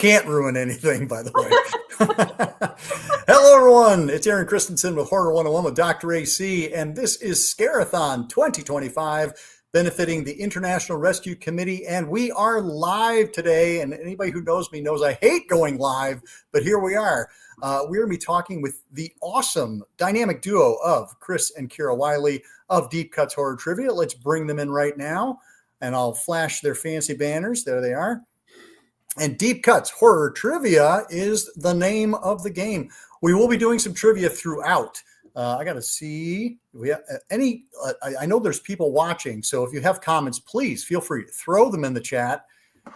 Can't ruin anything, by the way. Hello, everyone. It's Aaron Christensen with Horror 101 with Dr. AC, and this is Scare-A-Thon 2025, benefiting the International Rescue Committee, and we are live today, and anybody who knows me knows I hate going live, but here we are. We're going to be talking with the awesome dynamic duo of Chris and Ciara Wiley of Deep Cuts Horror Trivia. Let's bring them in right now, and I'll flash their fancy banners. There they are. And Deep Cuts Horror Trivia is the name of the game. We will be doing some trivia throughout. I got to see if we have any. I know there's people watching, so if you have comments, please feel free to throw them in the chat,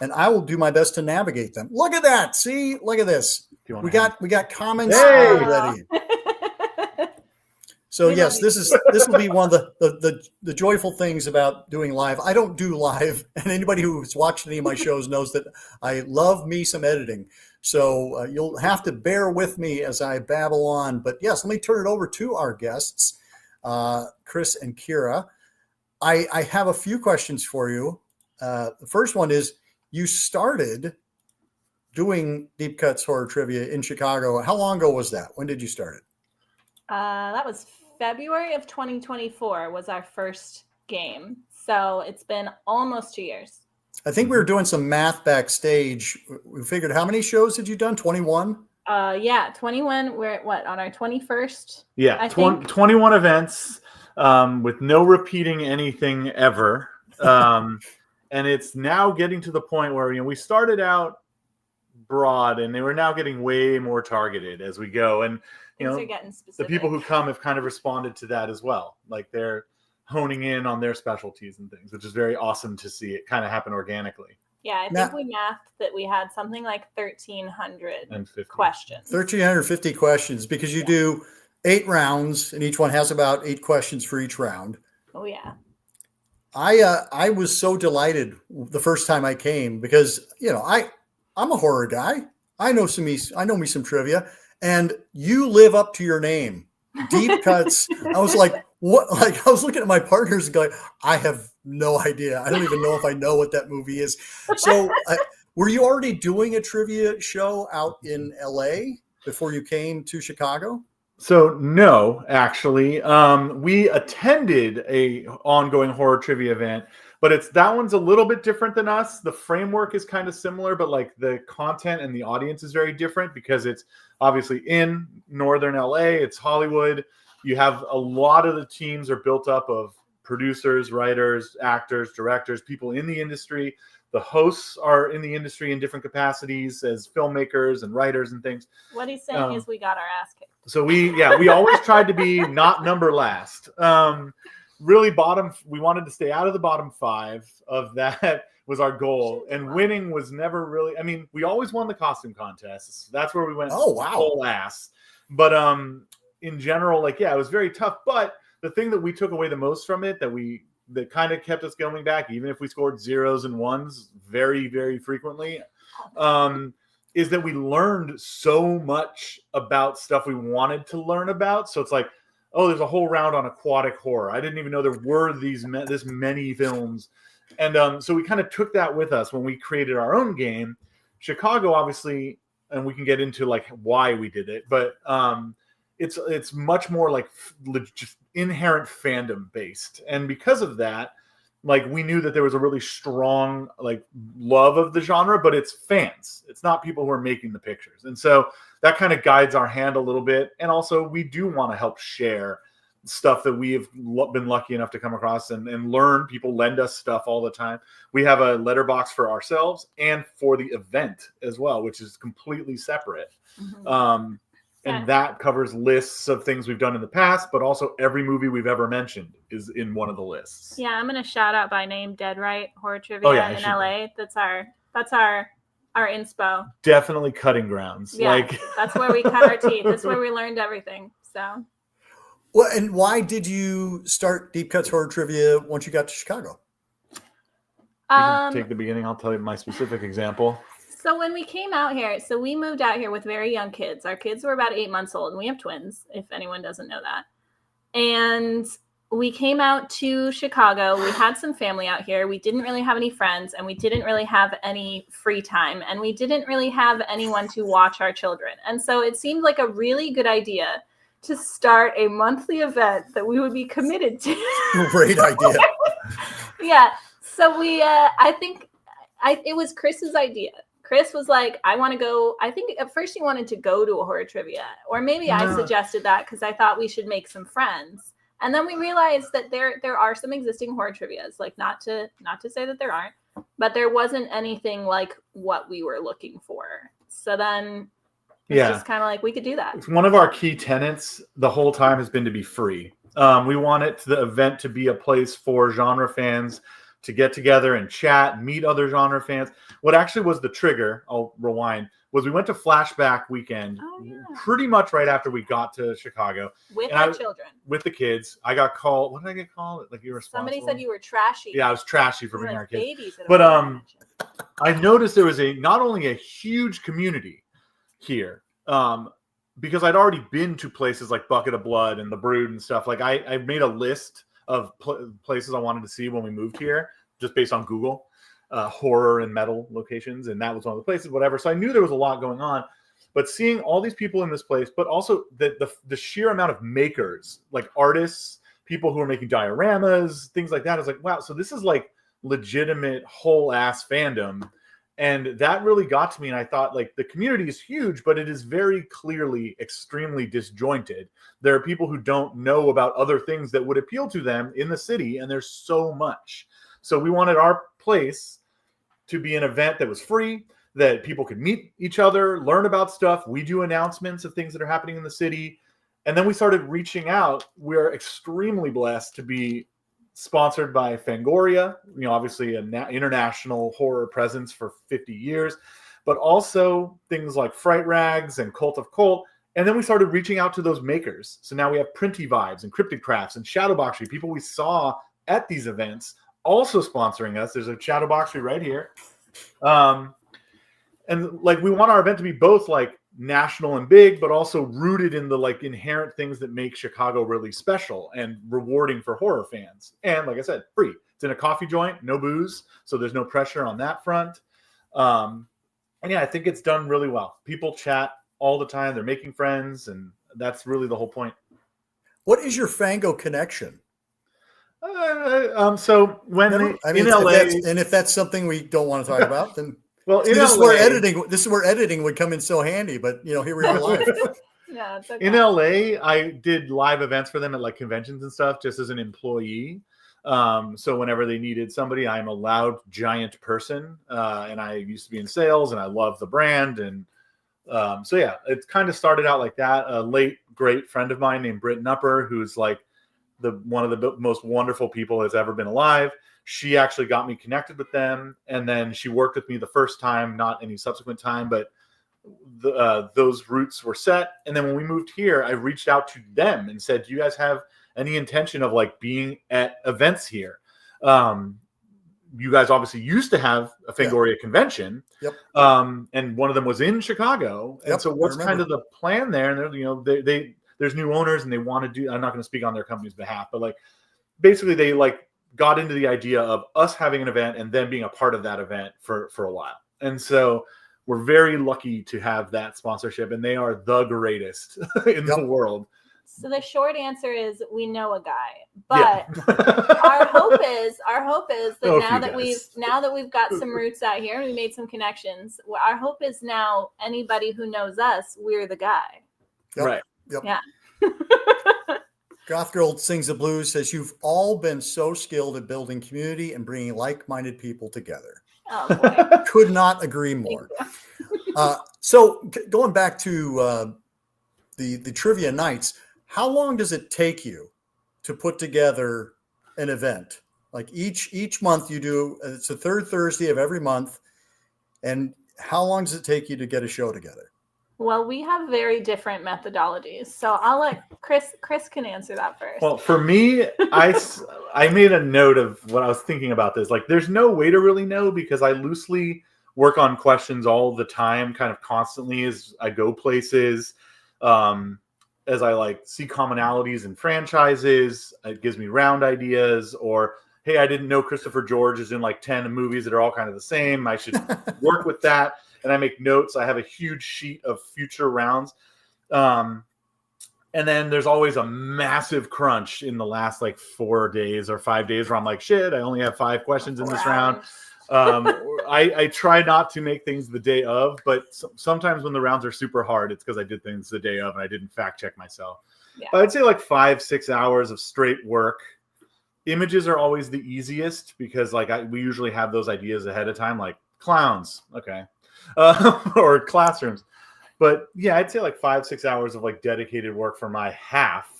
and I will do my best to navigate them. Look at that! See, look at this. We got comments already. So yes, this will be one of the joyful things about doing live. I don't do live, and anybody who's watched any of my shows knows that I love me some editing. So you'll have to bear with me as I babble on. But yes, let me turn it over to our guests, Chris and Ciara. I have a few questions for you. The first one is, you started doing Deep Cuts Horror Trivia in Chicago. How long ago was that? When did you start it? That was February of 2024 was our first game. So it's been almost 2 years. I think we were doing some math backstage. We figured, how many shows had you done? 21? Yeah, 21. We're at what, on our 21st? Yeah, 21 events with no repeating anything ever. And it's now getting to the point where, we started out broad and they were now getting way more targeted as we go. And the people who come have kind of responded to that as well. Like they're honing in on their specialties and things, which is very awesome to see it kind of happen organically. Yeah, I think we mathed that we had something like 1,350 questions. 1,350 questions, because you do 8 rounds and each one has about 8 questions for each round. Oh yeah. I was so delighted the first time I came because, I'm a horror guy. I know me some trivia. And you live up to your name, Deep Cuts. I was like, what? Like, I was looking at my partners and going, I have no idea. I don't even know if I know what that movie is. So were you already doing a trivia show out in LA before you came to Chicago? So no, actually, we attended a ongoing horror trivia event, but that one's a little bit different than us. The framework is kind of similar, but like the content and the audience is very different because it's obviously in Northern LA. It's Hollywood. You have a lot of the teams are built up of producers, writers, actors, directors, people in the industry. The hosts are in the industry in different capacities as filmmakers and writers and things. What he's saying is we got our ass kicked. So we always tried to be not number last. Really we wanted to stay out of the bottom 5 of that was our goal. And winning was never really, we always won the costume contests. That's where we went full ass. But in general, it was very tough. But the thing that we took away the most from it that kind of kept us going back, even if we scored 0s and 1s very, very frequently, is that we learned so much about stuff we wanted to learn about. So it's like, oh, there's a whole round on aquatic horror. I didn't even know there were this many films. And so we kind of took that with us when we created our own game. Chicago, obviously, and we can get into why we did it, but it's much more just inherent fandom based. And because of that, we knew that there was a really strong love of the genre, but it's fans. It's not people who are making the pictures. And so that kind of guides our hand a little bit. And also we do want to help share stuff that we have been lucky enough to come across and learn. People lend us stuff all the time. We have a letterbox for ourselves and for the event as well, which is completely separate. Mm-hmm. And that covers lists of things we've done in the past, but also every movie we've ever mentioned is in one of the lists. Yeah, I'm going to shout out by name Dead Right Horror Trivia in LA. That's our inspo. Definitely cutting grounds. Yeah, that's where we cut our teeth. That's where we learned everything. So. Well, and why did you start Deep Cuts Horror Trivia once you got to Chicago? You can take the beginning. I'll tell you my specific example. So when we came out here, we moved out here with very young kids. Our kids were about 8 months old, and we have twins, if anyone doesn't know that. And we came out to Chicago. We had some family out here. We didn't really have any friends, and we didn't really have any free time, and we didn't really have anyone to watch our children. And so it seemed like a really good idea to start a monthly event that we would be committed to. Great idea. Yeah. So it was Chris's idea. Chris was like, I want to go. I think at first he wanted to go to a horror trivia, or maybe I suggested that because I thought we should make some friends. And then we realized that there are some existing horror trivias, like not to say that there aren't, but there wasn't anything like what we were looking for. So then it's just kind of like we could do that. One of our key tenets the whole time has been to be free. We want the event to be a place for genre fans to get together and chat, meet other genre fans. What actually was the trigger, I'll rewind, was we went to Flashback Weekend pretty much right after we got to Chicago. With our children. With the kids. I got called, what did I get called? Like you were Somebody said you were trashy. Yeah, I was trashy for bringing our kids. Babies but I noticed there was not only a huge community here, because I'd already been to places like Bucket of Blood and The Brood and stuff. Like I made a list of places I wanted to see when we moved here, just based on Google, horror and metal locations, and that was one of the places, whatever. So I knew there was a lot going on, but seeing all these people in this place, but also the sheer amount of makers, like artists, people who are making dioramas, things like that, I was like, wow, so this is like legitimate whole ass fandom. And that really got to me. And I thought, like, the community is huge, but it is very clearly extremely disjointed. There are people who don't know about other things that would appeal to them in the city, and there's so much. So we wanted our place to be an event that was free, that people could meet each other, learn about stuff. We do announcements of things that are happening in the city. And then we started reaching out. We're extremely blessed to be sponsored by Fangoria, obviously an international horror presence for 50 years, but also things like Fright Rags and Cult of Cult. And then we started reaching out to those makers. So now we have Printy Vibes and Cryptic Crafts and Shadowboxery, people we saw at these events also sponsoring us. There's a Shadowboxery right here. And like, we want our event to be both like national and big, but also rooted in the like inherent things that make Chicago really special and rewarding for horror fans. And like I said, free. It's in a coffee joint, no booze, so there's no pressure on that front. And yeah, I think it's done really well. People chat all the time. They're making friends, and that's really the whole point. What is your Fango connection? So when in LA, and if that's something we don't want to talk about, then well, this is where editing would come in so handy. But here we are live. Yeah, it's okay. In LA, I did live events for them at like conventions and stuff, just as an employee. So whenever they needed somebody, I'm a loud giant person, and I used to be in sales, and I love the brand, and so yeah, it kind of started out like that. A late great friend of mine named Britt Nupper, who's like one of the most wonderful people that's ever been alive. She actually got me connected with them, and then she worked with me the first time, not any subsequent time, but those roots were set. And then when we moved here, I reached out to them and said, do you guys have any intention of like being at events here? You guys obviously used to have a Fangoria convention. Yep. And one of them was in Chicago. And so what's kind of the plan there? And there's new owners, and they want to do, I'm not going to speak on their company's behalf, but like basically they like got into the idea of us having an event and then being a part of that event for a while. And so we're very lucky to have that sponsorship, and they are the greatest in the world. So the short answer is we know a guy, but our hope is that now that we've got some roots out here and we made some connections, our hope is now anybody who knows us, we're the guy. Yep. Right. Yep. Yeah. Goth Girl Sings the Blues says, you've all been so skilled at building community and bringing like-minded people together. Oh, boy. Could not agree more. So going back to the trivia nights, how long does it take you to put together an event? Like each month you do, it's the third Thursday of every month. And how long does it take you to get a show together? Well, we have very different methodologies. So I'll let Chris can answer that first. Well, for me, I made a note of what I was thinking about this. Like, there's no way to really know because I loosely work on questions all the time, kind of constantly as I go places. as I like see commonalities in franchises. It gives me round ideas, or hey, I didn't know Christopher George is in like 10 movies that are all kind of the same. I should work with that. And I make notes. I have a huge sheet of future rounds. And then there's always a massive crunch in the last like 4 days or 5 days where I'm like, shit, I only have 5 questions in this round. I try not to make things the day of, but sometimes when the rounds are super hard, it's because I did things the day of and I didn't fact check myself. Yeah. But I'd say like 5-6 hours of straight work. Images are always the easiest because like we usually have those ideas ahead of time, like clowns, okay, or classrooms. But yeah, I'd say like 5-6 hours of like dedicated work for my half.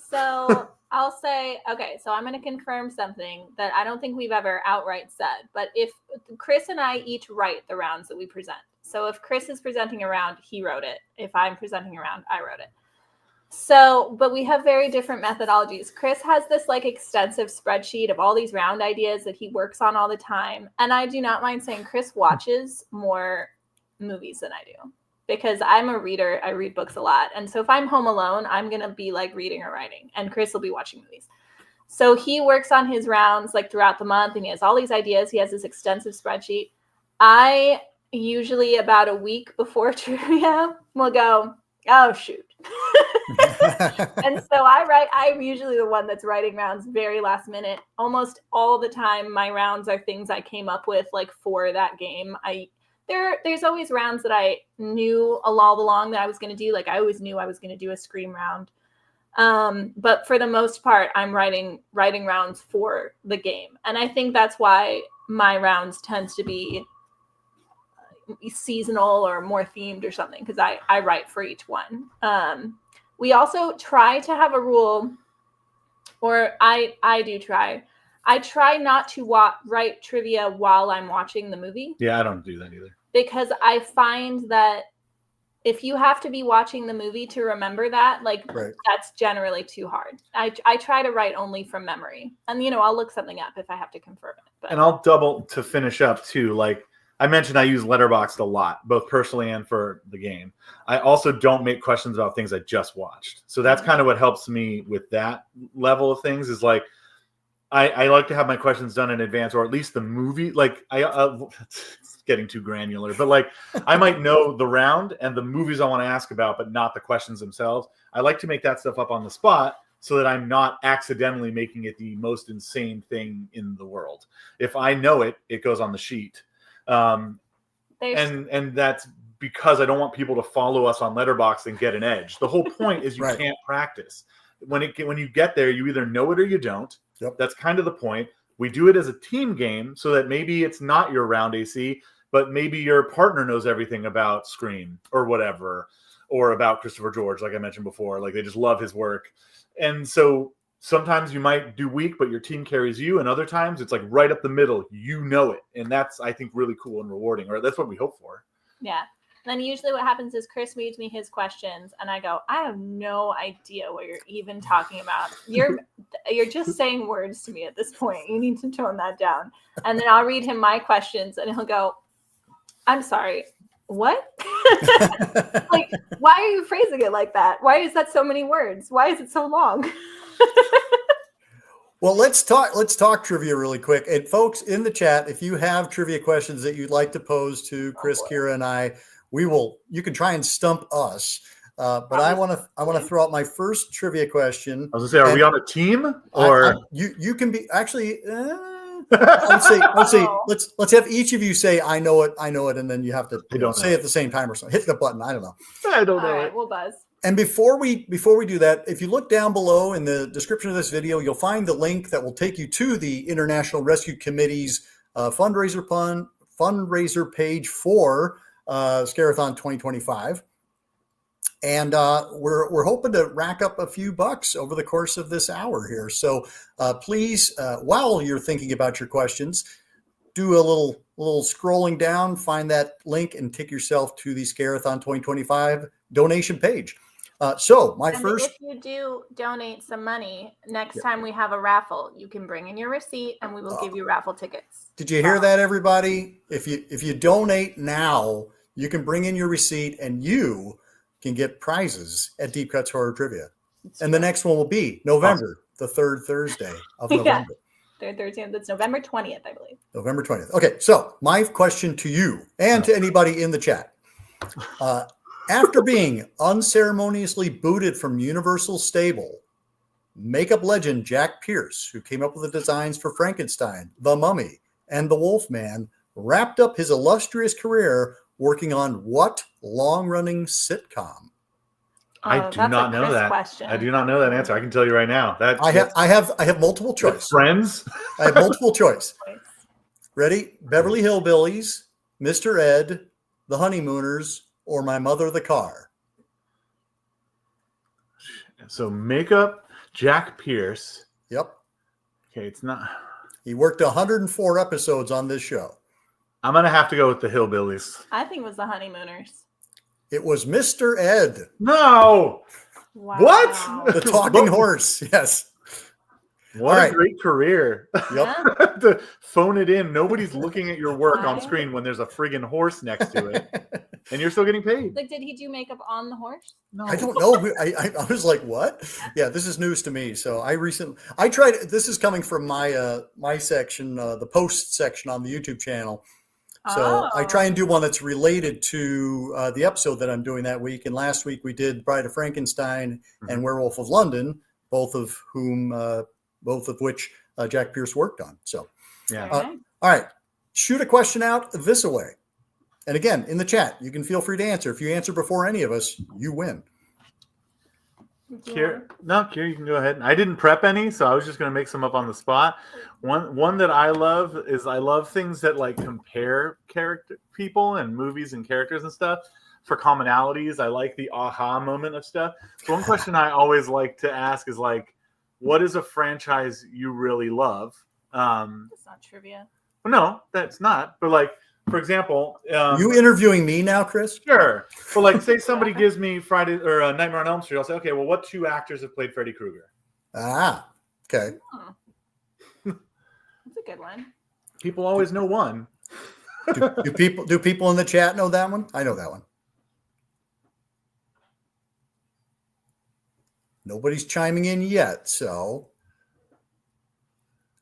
So I'll say, okay, so I'm going to confirm something that I don't think we've ever outright said. But if Chris and I each write the rounds that we present. So if Chris is presenting a round, he wrote it. If I'm presenting a round, I wrote it. So, but we have very different methodologies. Chris has this like extensive spreadsheet of all these round ideas that he works on all the time. And I do not mind saying Chris watches more movies than I do. Because I'm a reader, I read books a lot. And so if I'm home alone, I'm going to be like reading or writing. And Chris will be watching movies. So he works on his rounds like throughout the month. And he has all these ideas. He has this extensive spreadsheet. I usually about a week before trivia will go, oh, shoot. And so I'm usually the one that's writing rounds very last minute. Almost all the time, my rounds are things I came up with like for that game. There's always rounds that I knew all along that I was going to do. Like I always knew I was going to do a Scream round. But for the most part, I'm writing rounds for the game. And I think that's why my rounds tend to be seasonal or more themed or something, because I write for each one. We also try to have a rule, or I do try. I try not to write trivia while I'm watching the movie. Yeah, I don't do that either. Because I find that if you have to be watching the movie to remember that, like that's generally too hard. I try to write only from memory. And, I'll look something up if I have to confirm it. But. And I'll double to finish up too. Like I mentioned, I use Letterboxd a lot, both personally and for the game. I also don't make questions about things I just watched. So that's kind of what helps me with that level of things is like, I like to have my questions done in advance, or at least the movie. Like it's getting too granular, but like I might know the round and the movies I want to ask about, but not the questions themselves. I like to make that stuff up on the spot so that I'm not accidentally making it the most insane thing in the world. If I know it, it goes on the sheet. And that's because I don't want people to follow us on Letterboxd and get an edge. The whole point is you can't practice. When you get there, you either know it or you don't. Yep. That's kind of the point. We do it as a team game so that maybe it's not your round AC, but maybe your partner knows everything about Scream or whatever, or about Christopher George, like I mentioned before. Like they just love his work. And so sometimes you might do weak, but your team carries you. And other times it's like right up the middle. You know it. And that's, I think, really cool and rewarding, or that's what we hope for. Yeah. Then usually what happens is Chris reads me his questions and I go, I have no idea what you're even talking about. You're just saying words to me at this point. You need to tone that down. And then I'll read him my questions and he'll go, I'm sorry, what? Like, why are you phrasing it like that? Why is that so many words? Why is it so long? Well, let's talk trivia really quick. And folks in the chat, if you have trivia questions that you'd like to pose to Chris, Ciara, and I, you can try and stump us. But I want to throw out my first trivia question. I was gonna say, are we on a team or you can be actually, let's say, let's have each of you say, I know it. And then you have to say it at the same time or something. Hit the button. I don't know. I don't know. All right, we'll buzz. And before we do that, if you look down below in the description of this video, you'll find the link that will take you to the International Rescue Committee's fundraiser page for Scare-A-Thon 2025. And we're hoping to rack up a few bucks over the course of this hour here. So please, while you're thinking about your questions, do a little scrolling down, find that link, and take yourself to the Scare-A-Thon 2025 donation page. If you do donate some money, next time we have a raffle, you can bring in your receipt and we will give you raffle tickets. Did you hear that, everybody? If you donate now, you can bring in your receipt and you can get prizes at Deep Cuts Horror Trivia. And the next one will be November, the third Thursday of November. Third Thursday. That's November 20th, I believe. November 20th. Okay, so my question to you and to anybody in the chat. After being unceremoniously booted from Universal Stable, makeup legend Jack Pierce, who came up with the designs for Frankenstein, The Mummy, and The Wolfman, wrapped up his illustrious career working on what long-running sitcom? I do not know that. Question. I do not know that answer. I can tell you right now. I have multiple choice. Friends. I have multiple choice. Ready? Beverly Hillbillies, Mr. Ed, The Honeymooners, or My Mother the Car. So makeup, Jack Pierce. Yep. Okay, it's not. He worked 104 episodes on this show. I'm gonna have to go with the Hillbillies. I think it was the Honeymooners. It was Mr. Ed. No. Wow. What? The talking horse. Yes. What a great career. Yep. To phone it in. Nobody's looking at your work on screen when there's a friggin' horse next to it. And you're still getting paid. Like, did he do makeup on the horse? No. I don't know. I was like, what? Yeah, this is news to me. So I tried, this is coming from my section, the post section on the YouTube channel. So I try and do one that's related to the episode that I'm doing that week. And last week we did Bride of Frankenstein and Werewolf of London, both of which Jack Pierce worked on. So, yeah. All right. Shoot a question out this away. And again, in the chat, you can feel free to answer. If you answer before any of us, you win. Ciara, you can go ahead. I didn't prep any, so I was just going to make some up on the spot. One that I love is I love things that like compare people and movies and characters and stuff for commonalities. I like the aha moment of stuff. So one question I always like to ask is like, what is a franchise you really love? That's not trivia. No, that's not. But like, for example, you interviewing me now, Chris? Sure. But like, say somebody gives me Friday or Nightmare on Elm Street, I'll say, okay, well, what two actors have played Freddy Krueger? Ah, okay. That's a good one. People always know one. do people in the chat know that one? I know that one. Nobody's chiming in yet, so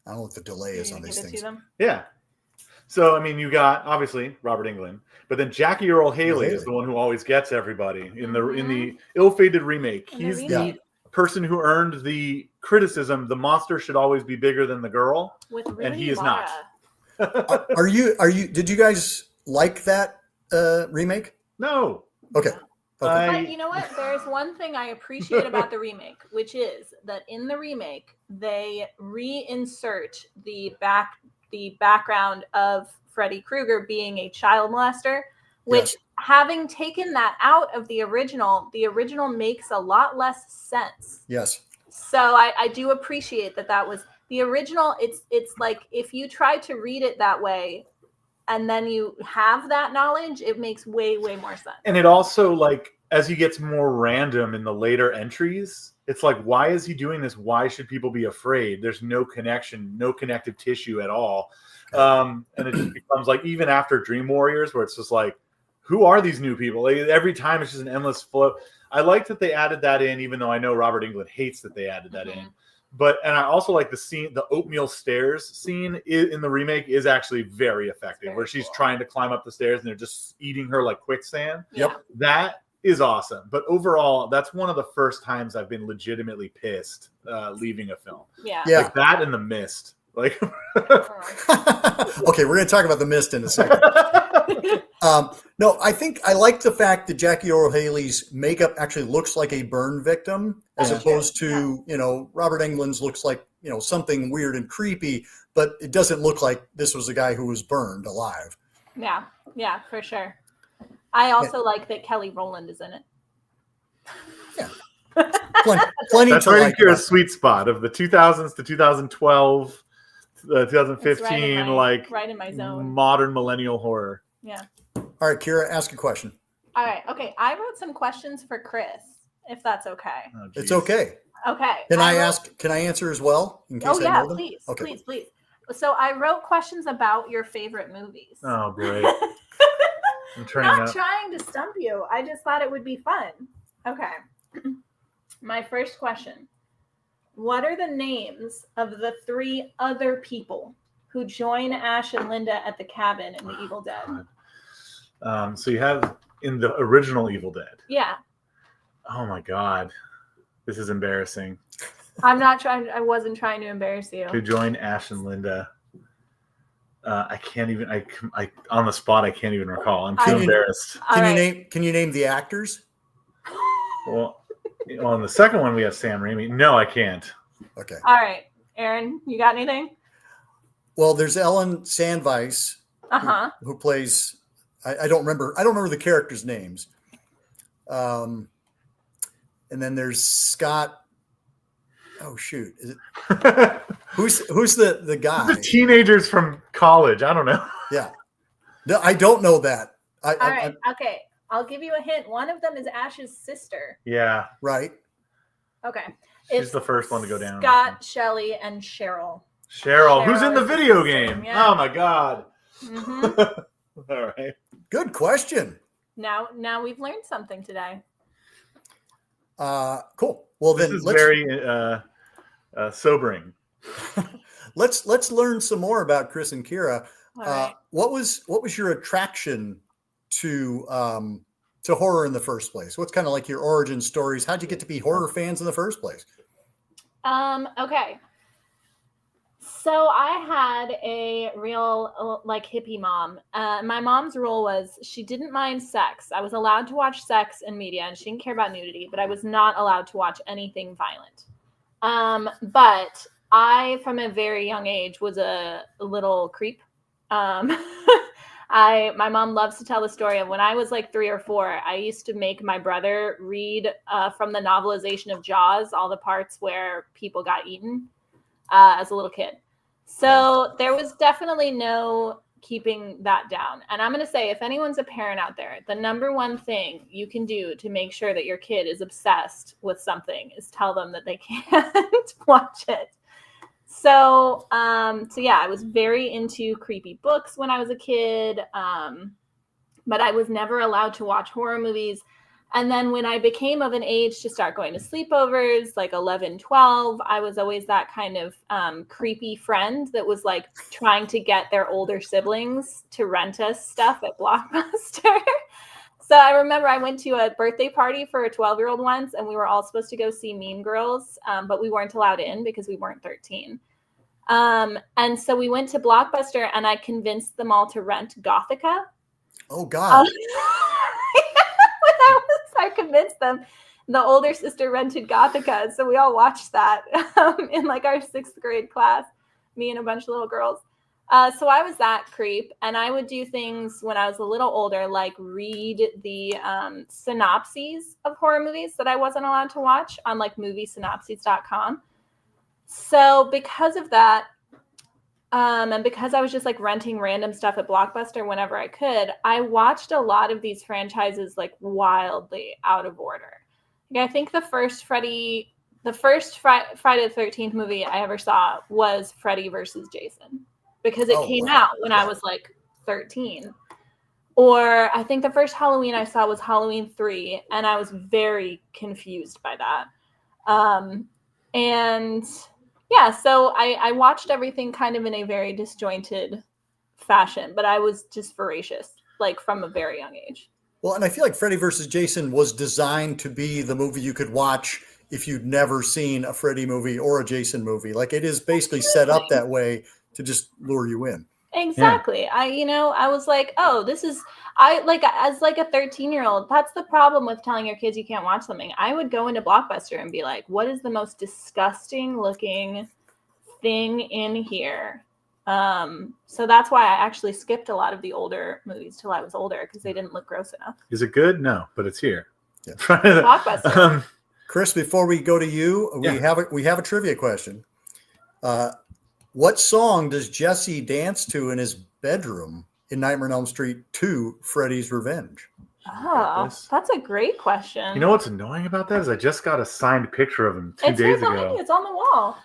I don't know what the delay is on these things. Yeah. So, I mean, you got obviously Robert Englund, but then Jackie Earle Haley is the one who always gets everybody in the ill-fated remake. He's the person who earned the criticism. The monster should always be bigger than the girl, and he is not. Did you guys like that remake? No. Okay. But you know what? There's one thing I appreciate about the remake, which is that in the remake they reinsert the background of Freddy Krueger being a child molester, which having taken that out of the original makes a lot less sense. Yes. So I do appreciate that was the original. It's like if you try to read it that way and then you have that knowledge, it makes way, way more sense. And it also, like, as he gets more random in the later entries, it's like, why is he doing this? Why should people be afraid? There's no connection, no connective tissue at all. And it just becomes like, even after Dream Warriors, where it's just like, who are these new people? Like, every time it's just an endless flow. I like that they added that in, even though I know Robert Englund hates that they added that in. And I also like the scene, the oatmeal stairs scene in the remake is actually very effective, where she's trying to climb up the stairs and they're just eating her like quicksand. Yep. That is awesome. But overall, that's one of the first times I've been legitimately pissed leaving a film. Yeah. Like that and The Mist. Like, okay, we're going to talk about The Mist in a second. No, I think I like the fact that Jackie Earle Haley's makeup actually looks like a burn victim, as opposed to, Robert Englund's looks like, something weird and creepy, but it doesn't look like this was a guy who was burned alive. Yeah, for sure. I also like that Kelly Rowland is in it. Yeah. Plenty That's to right like. Here a sweet spot of the 2000s to 2012, 2015, right in my zone. Modern millennial horror. Yeah. All right, Ciara, ask a question. All right. Okay. I wrote some questions for Chris, if that's okay. Oh, it's okay. Okay. Can I answer as well? In case I know them? Please. Okay. Please. So I wrote questions about your favorite movies. Oh, great. I'm trying to stump you. I just thought it would be fun. Okay. My first question. What are the names of the 3 other people who join Ash and Linda at the cabin in The Evil Dead? So you have in the original Evil Dead. Yeah. Oh my God. This is embarrassing. I wasn't trying to embarrass you. To join Ash and Linda. I can't even, I on the spot, I can't even recall. I'm too embarrassed. Can you name the actors? Well, on the second one, we have Sam Raimi. No, I can't. Okay. All right. Aaron, you got anything? Well, there's Ellen Sandveiss, who plays, I don't remember the characters' names. And then there's Scott. Oh shoot! Is it who's the guy? The teenagers from college. I don't know. Yeah, no, I don't know that. All right. Okay, I'll give you a hint. One of them is Ash's sister. Yeah. Right. Okay. She's the first one to go down. Scott, Shelley, and Cheryl. Cheryl, who's in the video game? Yeah. Oh my God. Mm-hmm. All right. Good question. Now we've learned something today. Cool. Well, this then is very sobering. let's learn some more about Chris and Ciara. Right. What was your attraction to horror in the first place? What's kind of like your origin stories? How'd you get to be horror fans in the first place? Okay. So I had a real like hippie mom. My mom's rule was she didn't mind sex. I was allowed to watch sex and media, and she didn't care about nudity, but I was not allowed to watch anything violent. But I, from a very young age, was a little creep. My mom loves to tell the story of when I was like 3 or 4, I used to make my brother read from the novelization of Jaws, all the parts where people got eaten as a little kid. So there was definitely no keeping that down. And I'm going to say, if anyone's a parent out there, the number one thing you can do to make sure that your kid is obsessed with something is tell them that they can't watch it. So yeah, I was very into creepy books when I was a kid, but I was never allowed to watch horror movies. And then when I became of an age to start going to sleepovers, like 11, 12, I was always that kind of creepy friend that was like trying to get their older siblings to rent us stuff at Blockbuster. So I remember I went to a birthday party for a 12-year-old once, and we were all supposed to go see Mean Girls, but we weren't allowed in because we weren't 13. And so we went to Blockbuster, and I convinced them all to rent Gothica. Oh, God. I convinced them. The older sister rented Gothica, so we all watched that in like our 6th grade class, me and a bunch of little girls. So I was that creep, and I would do things when I was a little older, like read the synopses of horror movies that I wasn't allowed to watch on like moviesynopses.com. So because of that, and because I was just like renting random stuff at Blockbuster whenever I could, I watched a lot of these franchises like wildly out of order. Like, I think the first Friday the 13th movie I ever saw was Freddy versus Jason, because it came out when I was like 13. Or I think the first Halloween I saw was Halloween 3, and I was very confused by that. And yeah, so I watched everything kind of in a very disjointed fashion, but I was just voracious, like from a very young age. Well, and I feel like Freddy versus Jason was designed to be the movie you could watch if you'd never seen a Freddy movie or a Jason movie. Like, it is basically set up that way to just lure you in. Exactly. Yeah. I was like, oh, this is, as like a 13-year-old, that's the problem with telling your kids you can't watch something. I would go into Blockbuster and be like, what is the most disgusting looking thing in here? So that's why I actually skipped a lot of the older movies till I was older, because they didn't look gross enough. Is it good? No, but it's here. Yeah. Blockbuster. Chris, before we go to you, we have a trivia question. What song does Jesse dance to in his bedroom in Nightmare on Elm Street 2, Freddy's Revenge? Oh, that's a great question. You know what's annoying about that is I just got a signed picture of him 2 days ago. It's on the wall.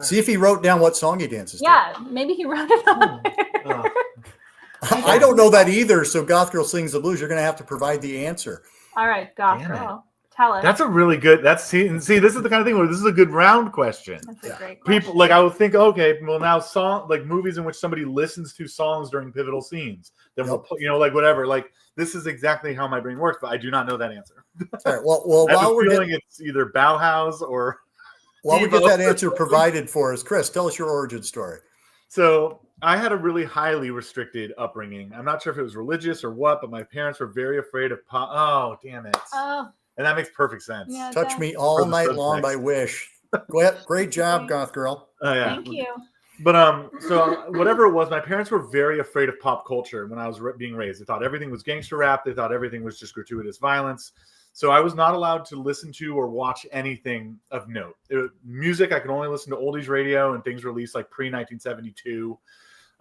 See if he wrote down what song he dances to. Yeah, maybe he wrote it on there. I don't know that either. So Goth Girl Sings the Blues, you're going to have to provide the answer. All right, Goth Damn Girl, tell us. That's a really good. See, this is the kind of thing where this is a good round question. That's a great question. People I would think, okay, well now movies in which somebody listens to songs during pivotal scenes, then we'll whatever. Like this is exactly how my brain works, but I do not know that answer. All right. Well, I have while a we're feeling it's either Bauhaus or. While we get that answer provided for us, Chris, tell us your origin story. So I had a really highly restricted upbringing. I'm not sure if it was religious or what, but my parents were very afraid of pop. Oh, damn it. Oh. And that makes perfect sense. Yeah, Touch Me All Night Long by Wish. Go ahead. Great job, Goth Girl. Oh, yeah. Thank you. But so whatever it was, my parents were very afraid of pop culture when I was being raised. They thought everything was gangster rap. They thought everything was just gratuitous violence. So I was not allowed to listen to or watch anything of note. Music, I could only listen to oldies radio and things released like pre-1972.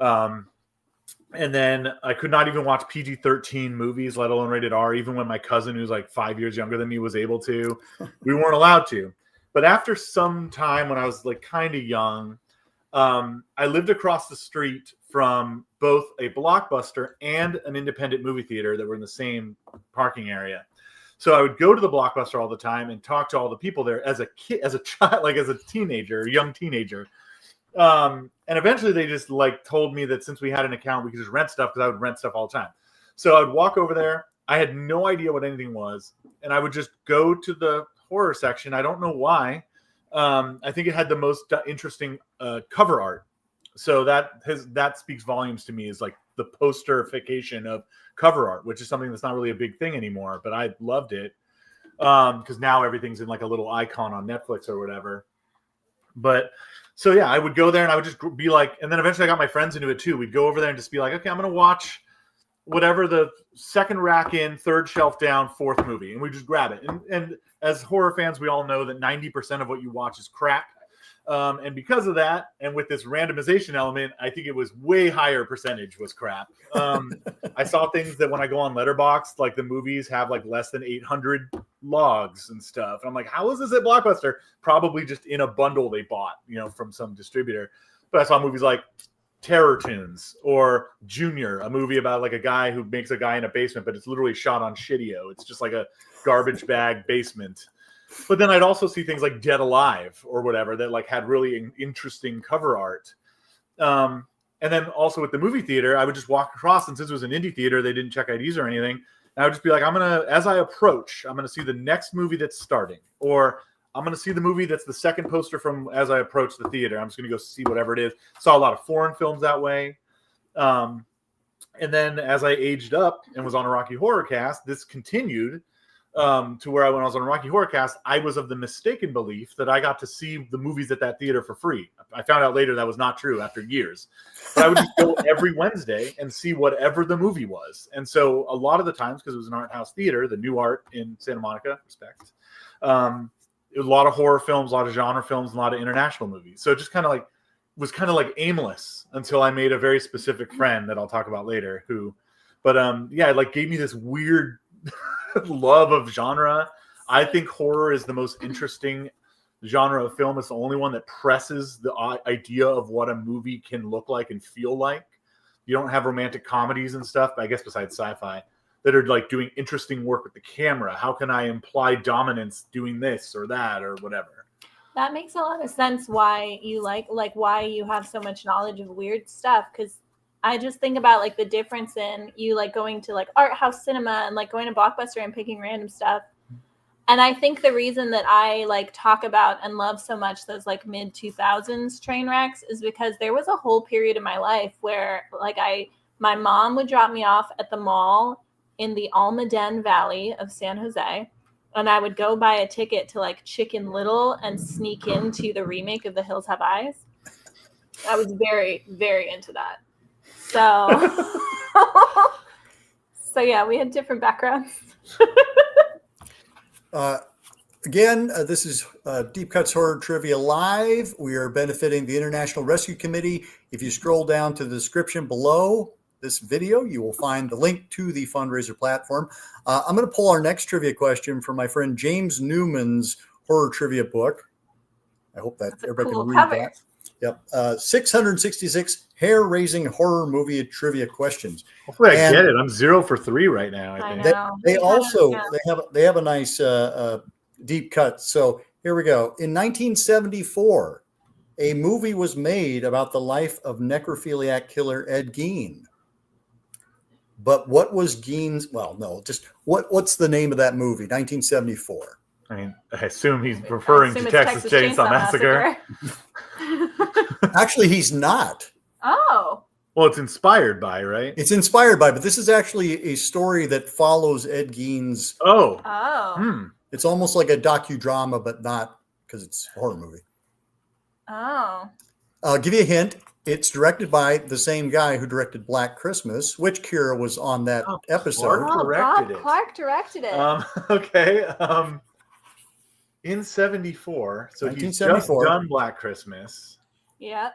And then I could not even watch PG-13 movies, let alone rated R, even when my cousin, who's like 5 years younger than me, was able to. We weren't allowed to. But after some time when I was like kind of young, I lived across the street from both a Blockbuster and an independent movie theater that were in the same parking area. So I would go to the Blockbuster all the time and talk to all the people there as a kid, as a child, like as a teenager, a young teenager. And eventually they just like told me that since we had an account, we could just rent stuff because I would rent stuff all the time. So I'd walk over there. I had no idea what anything was. And I would just go to the horror section. I don't know why. I think it had the most interesting cover art. So that speaks volumes to me, is like the posterification of cover art, which is something that's not really a big thing anymore, but I loved it because now everything's in like a little icon on Netflix or whatever. But so yeah, I would go there and I would just be like, and then eventually I got my friends into it too. We'd go over there and just be like, okay, I'm going to watch whatever the second rack in, third shelf down, fourth movie. And we just grab it. And as horror fans, we all know that 90% of what you watch is crap. And because of that, and with this randomization element, I think it was way higher percentage was crap. I saw things that when I go on Letterboxd, like the movies have like less than 800 logs and stuff. And I'm like, how is this at Blockbuster? Probably just in a bundle they bought, from some distributor. But I saw movies like Terror Tunes or Junior, a movie about like a guy who makes a guy in a basement, but it's literally shot on Shitio. It's just like a garbage bag basement. But then I'd also see things like Dead Alive or whatever that like had really interesting cover art. And then also with the movie theater, I would just walk across, and since it was an indie theater, they didn't check IDs or anything. And I would just be like, as I approach, I'm going to see the next movie that's starting, or I'm going to see the movie that's the second poster from as I approach the theater. I'm just going to go see whatever it is. Saw a lot of foreign films that way. And then as I aged up and was on a Rocky Horror Cast, this continued to where when I was on Rocky Horror Cast, I was of the mistaken belief that I got to see the movies at that theater for free. I found out later that was not true after years. But I would just go every Wednesday and see whatever the movie was. And so a lot of the times, because it was an art house theater, the New Art in Santa Monica, respect, it was a lot of horror films, a lot of genre films, and a lot of international movies. So it just was kind of like aimless until I made a very specific friend that I'll talk about later it like gave me this weird love of genre. I think horror is the most interesting genre of film. It's the only one that presses the idea of what a movie can look like and feel like. You don't have romantic comedies and stuff, but I guess besides sci-fi, that are like doing interesting work with the camera. How can I imply dominance doing this or that or whatever? That makes a lot of sense why you like why you have so much knowledge of weird stuff, because I just think about like the difference in you like going to like art house cinema and like going to Blockbuster and picking random stuff. And I think the reason that I like talk about and love so much those like mid 2000s train wrecks is because there was a whole period in my life where like my mom would drop me off at the mall in the Almaden Valley of San Jose. And I would go buy a ticket to like Chicken Little and sneak into the remake of The Hills Have Eyes. I was very, very into that. So yeah, we had different backgrounds. Again, this is Deep Cuts Horror Trivia Live. We are benefiting the International Rescue Committee. If you scroll down to the description below this video, you will find the link to the fundraiser platform. I'm going to pull our next trivia question from my friend James Newman's horror trivia book. I hope that everybody can read that. Yep. 666 hair-raising horror movie trivia questions. Hopefully I And get it. I'm 0 for 3 right now. I I think. know. They also Yeah. they have a nice deep cut. So here we go. In 1974, a movie was made about the life of necrophiliac killer Ed Gein. But what was Gein's? Well, no, just what's the name of that movie? 1974. I mean, I assume he's referring to it's Texas Chainsaw Massacre. Actually, he's not. Oh. Well, it's inspired by, right? It's inspired by, but this is actually a story that follows Ed Gein's. Oh. Oh. It's almost like a docudrama, but not because it's a horror movie. Oh. I'll give you a hint. It's directed by the same guy who directed Black Christmas, which Ciara was on that episode. Clark directed it. Okay. In 74, so he's just done Black Christmas. Yeah.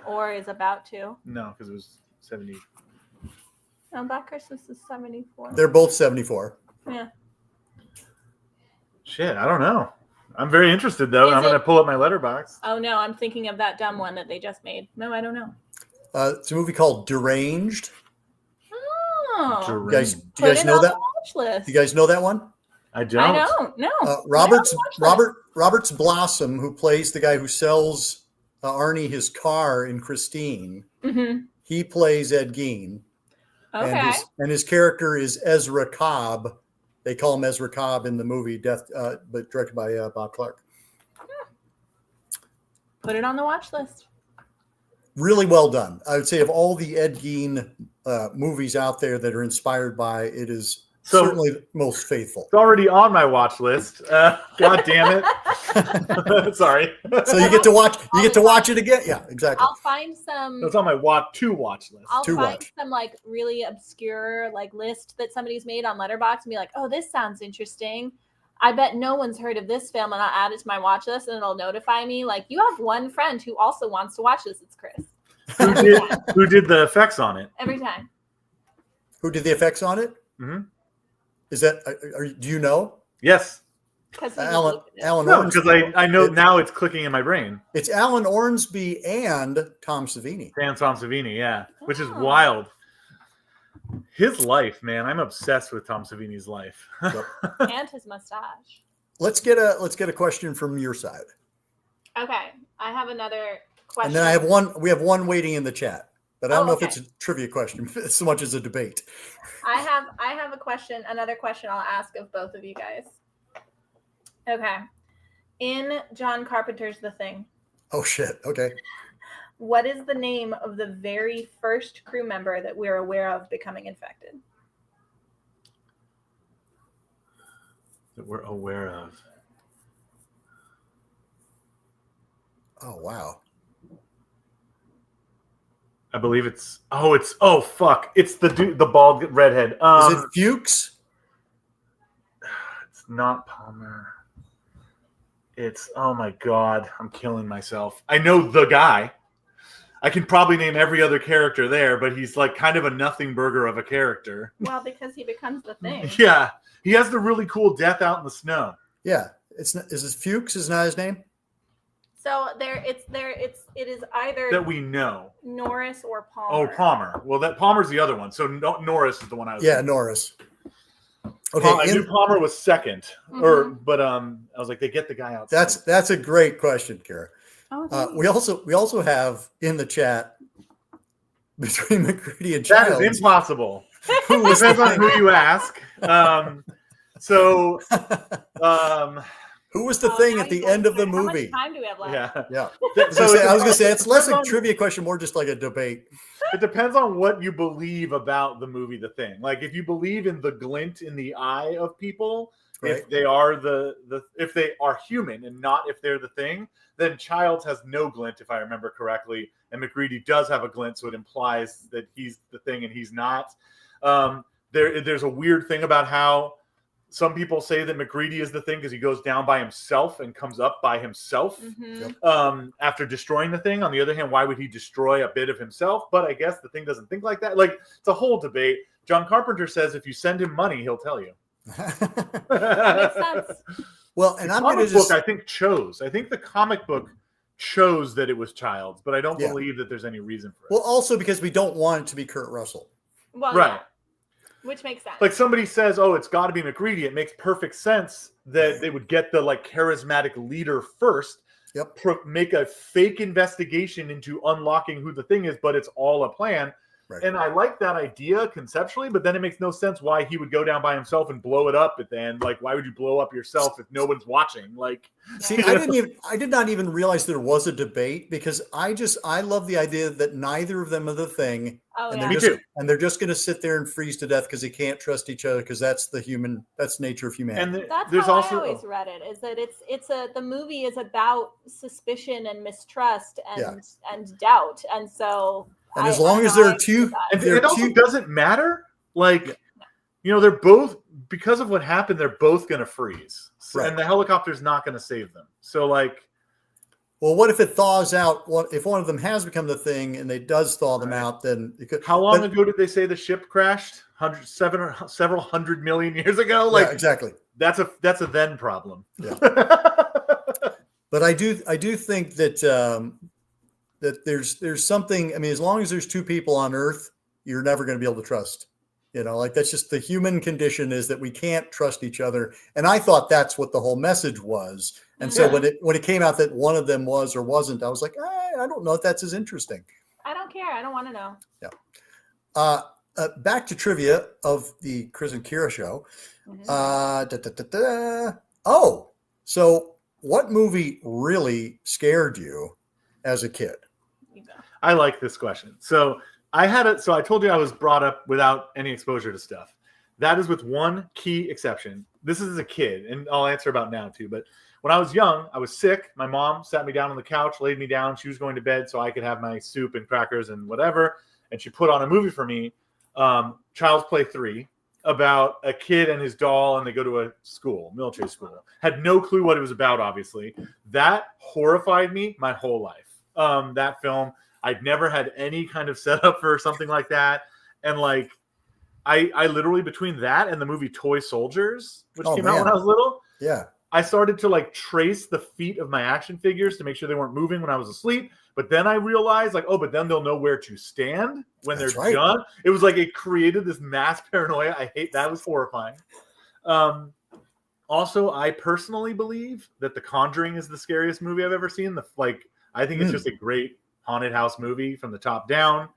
Or is about to. No, because it was 70. No, Black Christmas is 74. They're both 74. Yeah. Shit, I don't know. I'm very interested, though. I'm going to pull up my letterbox. Oh, no, I'm thinking of that dumb one that they just made. No, I don't know. It's a movie called Deranged. Oh. Do you guys know that? List. You guys know that one? I don't. I don't. No. Roberts Blossom, who plays the guy who sells Arnie his car in Christine. Mm-hmm. He plays Ed Gein. Okay. And his character is Ezra Cobb. They call him Ezra Cobb in the movie Death, but directed by Bob Clark. Put it on the watch list. Really well done. I would say of all the Ed Gein movies out there that are inspired by, it is certainly the most faithful. It's already on my watch list. God damn it! Sorry. So you get to watch. You get to watch it again. Yeah, exactly. I'll find some. It's on my watch list. I'll find some like really obscure like list that somebody's made on Letterboxd and be like, oh, this sounds interesting. I bet no one's heard of this film, and I'll add it to my watch list, and it'll notify me. Like, you have one friend who also wants to watch this. It's Chris. Who did the effects on it? Every time. Who did the effects on it? Mm-hmm. Is that? Do you know? Yes. Alan No, because I know now it's clicking in my brain. It's Alan Ormsby and Tom Savini. And Tom Savini, yeah, which is wild. His life, man, I'm obsessed with Tom Savini's life. And his mustache. Let's get a question from your side. Okay, I have another question. And then I have one. We have one waiting in the chat, but I don't know if okay. it's a trivia question so much as a debate. I have a question. Another question I'll ask of both of you guys. Okay, in John Carpenter's The Thing. Oh shit. Okay. What is the name of the very first crew member that we're aware of becoming infected? That we're aware of. Oh wow. I believe it's fuck. It's the dude, the bald redhead. Is it Fuchs? It's not Palmer. It's, oh my God, I'm killing myself. I know the guy. I can probably name every other character there, but he's like kind of a nothing burger of a character. Well, because he becomes the Thing. Yeah. He has the really cool death out in the snow. Yeah. Is it Fuchs? Is not his name? So it is either that we know. Norris or Palmer. Oh, Palmer. Well, that Palmer's the other one. So Norris is the one I was. Yeah, thinking. Norris. Okay, I knew Palmer was second, but I was like, they get the guy out. That's a great question, Ciara. Oh, we also have in the chat between McCready and Childs. That is impossible. Depends on who you ask. Who was the Thing at the end of the movie? How much time do we have left? Yeah. I was gonna say it's less a trivia question, more just like a debate. It depends on what you believe about the movie The Thing. Like if you believe in the glint in the eye of people, right. If they are if they are human and not if they're the Thing, then Childs has no glint, if I remember correctly, and McCready does have a glint, so it implies that he's the Thing and he's not. There's a weird thing about how some people say that McCready is the Thing because he goes down by himself and comes up by himself after destroying the Thing. On the other hand, why would he destroy a bit of himself? But I guess the Thing doesn't think like that. Like, it's a whole debate. John Carpenter says if you send him money, he'll tell you. That makes sense. Well, and I'm going to book, I think the comic book chose that it was child's, but I don't Yeah. believe that there's any reason for it. Well, also because we don't want it to be Kurt Russell. Well, Right. yeah, which makes sense. Like somebody says, oh, it's got to be McReady. It makes perfect sense that they would get the like charismatic leader first. Yep. Make a fake investigation into unlocking who the thing is, but it's all a plan. Right. And I like that idea conceptually, but then it makes no sense why he would go down by himself and blow it up at the end. Like, why would you blow up yourself if no one's watching? Like, see, I did not even realize there was a debate because I love the idea that neither of them are the thing. Oh, And yeah. they're just going to sit there and freeze to death because they can't trust each other because that's nature of humanity. and That's there's how also I always read it. Is that the movie is about suspicion and mistrust and doubt, and so. And as long as there are two, and it also doesn't matter. Like, they're both, because of what happened, they're both going to freeze. So, Right. And the helicopter's not going to save them. So, like, well, what if it thaws out? What if one of them has become the thing and they does thaw them out? Then it could. How long ago did they say the ship crashed? Several hundred million years ago. Like, exactly. That's a then problem. Yeah. But I do think that that there's something. I mean, as long as there's two people on Earth, you're never going to be able to trust. Like that's just the human condition is that we can't trust each other. And I thought that's what the whole message was. And so when it came out that one of them was or wasn't, I was like, I don't know if that's as interesting. I don't care. I don't want to know. Yeah. Back to trivia of the Chris and Ciara show. Oh, so what movie really scared you as a kid? I like this question. So I told you I was brought up without any exposure to stuff. That is with one key exception. This is as a kid, and I'll answer about now too. But when I was young, I was sick. My mom sat me down on the couch, laid me down. She was going to bed so I could have my soup and crackers and whatever. And she put on a movie for me, Child's Play 3, about a kid and his doll, and they go to a school, military school. Had no clue what it was about, obviously. That horrified me my whole life. That film. I'd never had any kind of setup for something like that. And like, I literally, between that and the movie Toy Soldiers, which came out when I was little, I started to like trace the feet of my action figures to make sure they weren't moving when I was asleep. But then I realized like, but then they'll know where to stand when they're done. It was like, it created this mass paranoia. I hate that. It was horrifying. Also, I personally believe that The Conjuring is the scariest movie I've ever seen. I think it's just a great haunted house movie from the top down.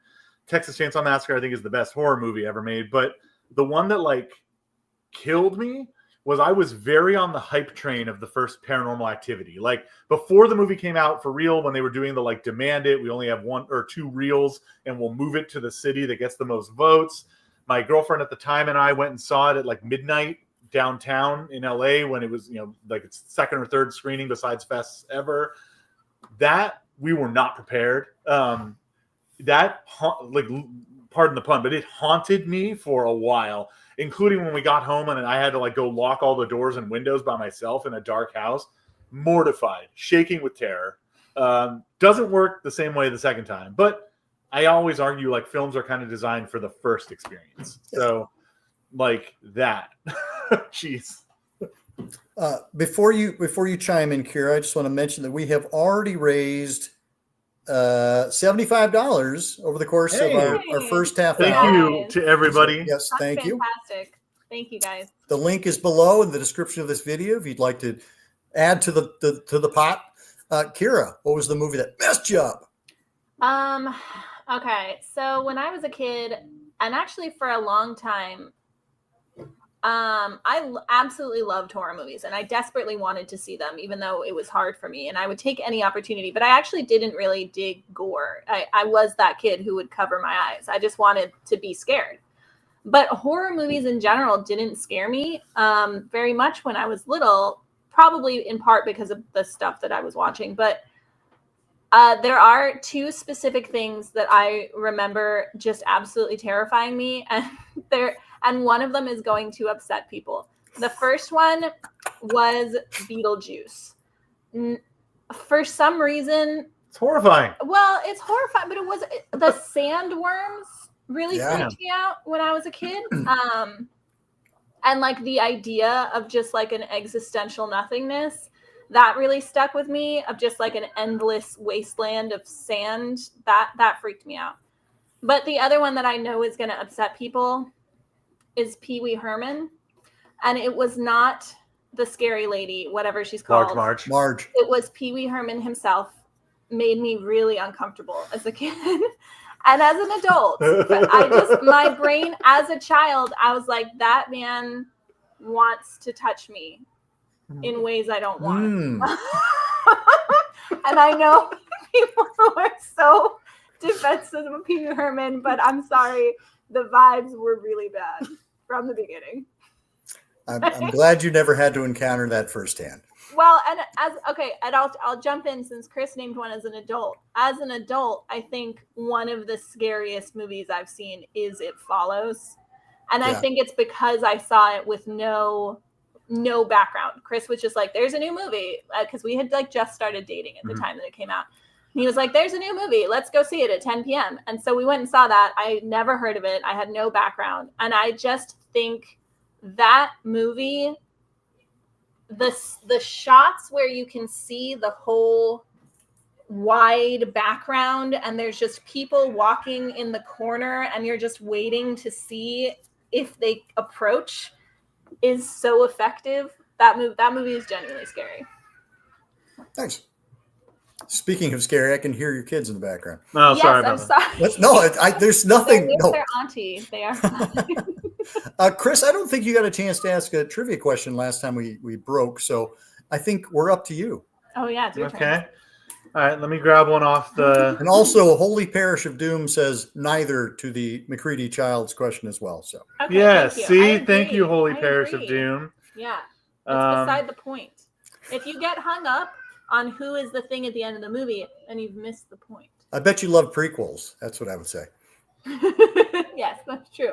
Texas Chainsaw Massacre, I think, is the best horror movie ever made. But the one that like killed me was I was very on the hype train of the first Paranormal Activity. Like before the movie came out for real, when they were doing the like demand it, we only have 1 or 2 reels and we'll move it to the city that gets the most votes. My girlfriend at the time and I went and saw it at like midnight downtown in LA when it was, like its second or third screening besides fests ever. That we were not prepared. Pardon the pun, but it haunted me for a while, including when we got home and I had to like go lock all the doors and windows by myself in a dark house. Mortified, shaking with terror. Doesn't work the same way the second time, but I always argue like films are kind of designed for the first experience. So like that. Jeez. Before you chime in, Ciara, I just want to mention that we have already raised $75 over the course of our first half hour. Thank you to everybody. Yes, That's thank you. Fantastic. Thank you, guys. The link is below in the description of this video if you'd like to add to the pot. Ciara, what was the movie that messed you up? Okay, so when I was a kid, and actually for a long time, I absolutely loved horror movies and I desperately wanted to see them, even though it was hard for me and I would take any opportunity, but I actually didn't really dig gore. I was that kid who would cover my eyes. I just wanted to be scared. But horror movies in general didn't scare me very much when I was little, probably in part because of the stuff that I was watching. But there are 2 specific things that I remember just absolutely terrifying me. And one of them is going to upset people. The first one was Beetlejuice. For some reason, it's horrifying. Well, it's horrifying, but it was the sandworms really freaked me out when I was a kid. And like the idea of just like an existential nothingness. that really stuck with me, of just like an endless wasteland of sand. That freaked me out. But the other one that I know is going to upset people is Pee Wee Herman. And it was not the scary lady, whatever she's called. Marge. It was Pee Wee Herman himself. Made me really uncomfortable as a kid and as an adult. But my brain as a child, I was like, that man wants to touch me in ways I don't want. And I know people who are so defensive of Pee Wee Herman, but I'm sorry, the vibes were really bad from the beginning. I'm glad you never had to encounter that firsthand. Well, and I'll jump in since Chris named one as an adult. As an adult, I think one of the scariest movies I've seen is It Follows. And I think it's because I saw it with no background. Chris was just like, there's a new movie, because we had like just started dating at the time that it came out. And he was like, there's a new movie. Let's go see it at 10 p.m. And so we went and saw that. I never heard of it. I had no background. And I just think that movie, the shots where you can see the whole wide background and there's just people walking in the corner and you're just waiting to see if they approach is so effective. That movie is genuinely scary. Thanks. Speaking of scary, I can hear your kids in the background. No, yes, sorry I'm about sorry. No, there's nothing. They're No. their auntie. They are. Chris, I don't think you got a chance to ask a trivia question last time we broke, so I think we're up to you. Oh yeah, it's your turn. Okay. All right, let me grab one off the. And also, Holy Parish of Doom says neither to the McCready Child's question as well. So Okay, yeah, thank you. see, I thank you, agree. Holy I Parish agree. of Doom. Yeah, it's beside the point. If you get hung up on who is the thing at the end of the movie, then you've missed the point. I bet you love prequels. That's what I would say. Yes, that's true.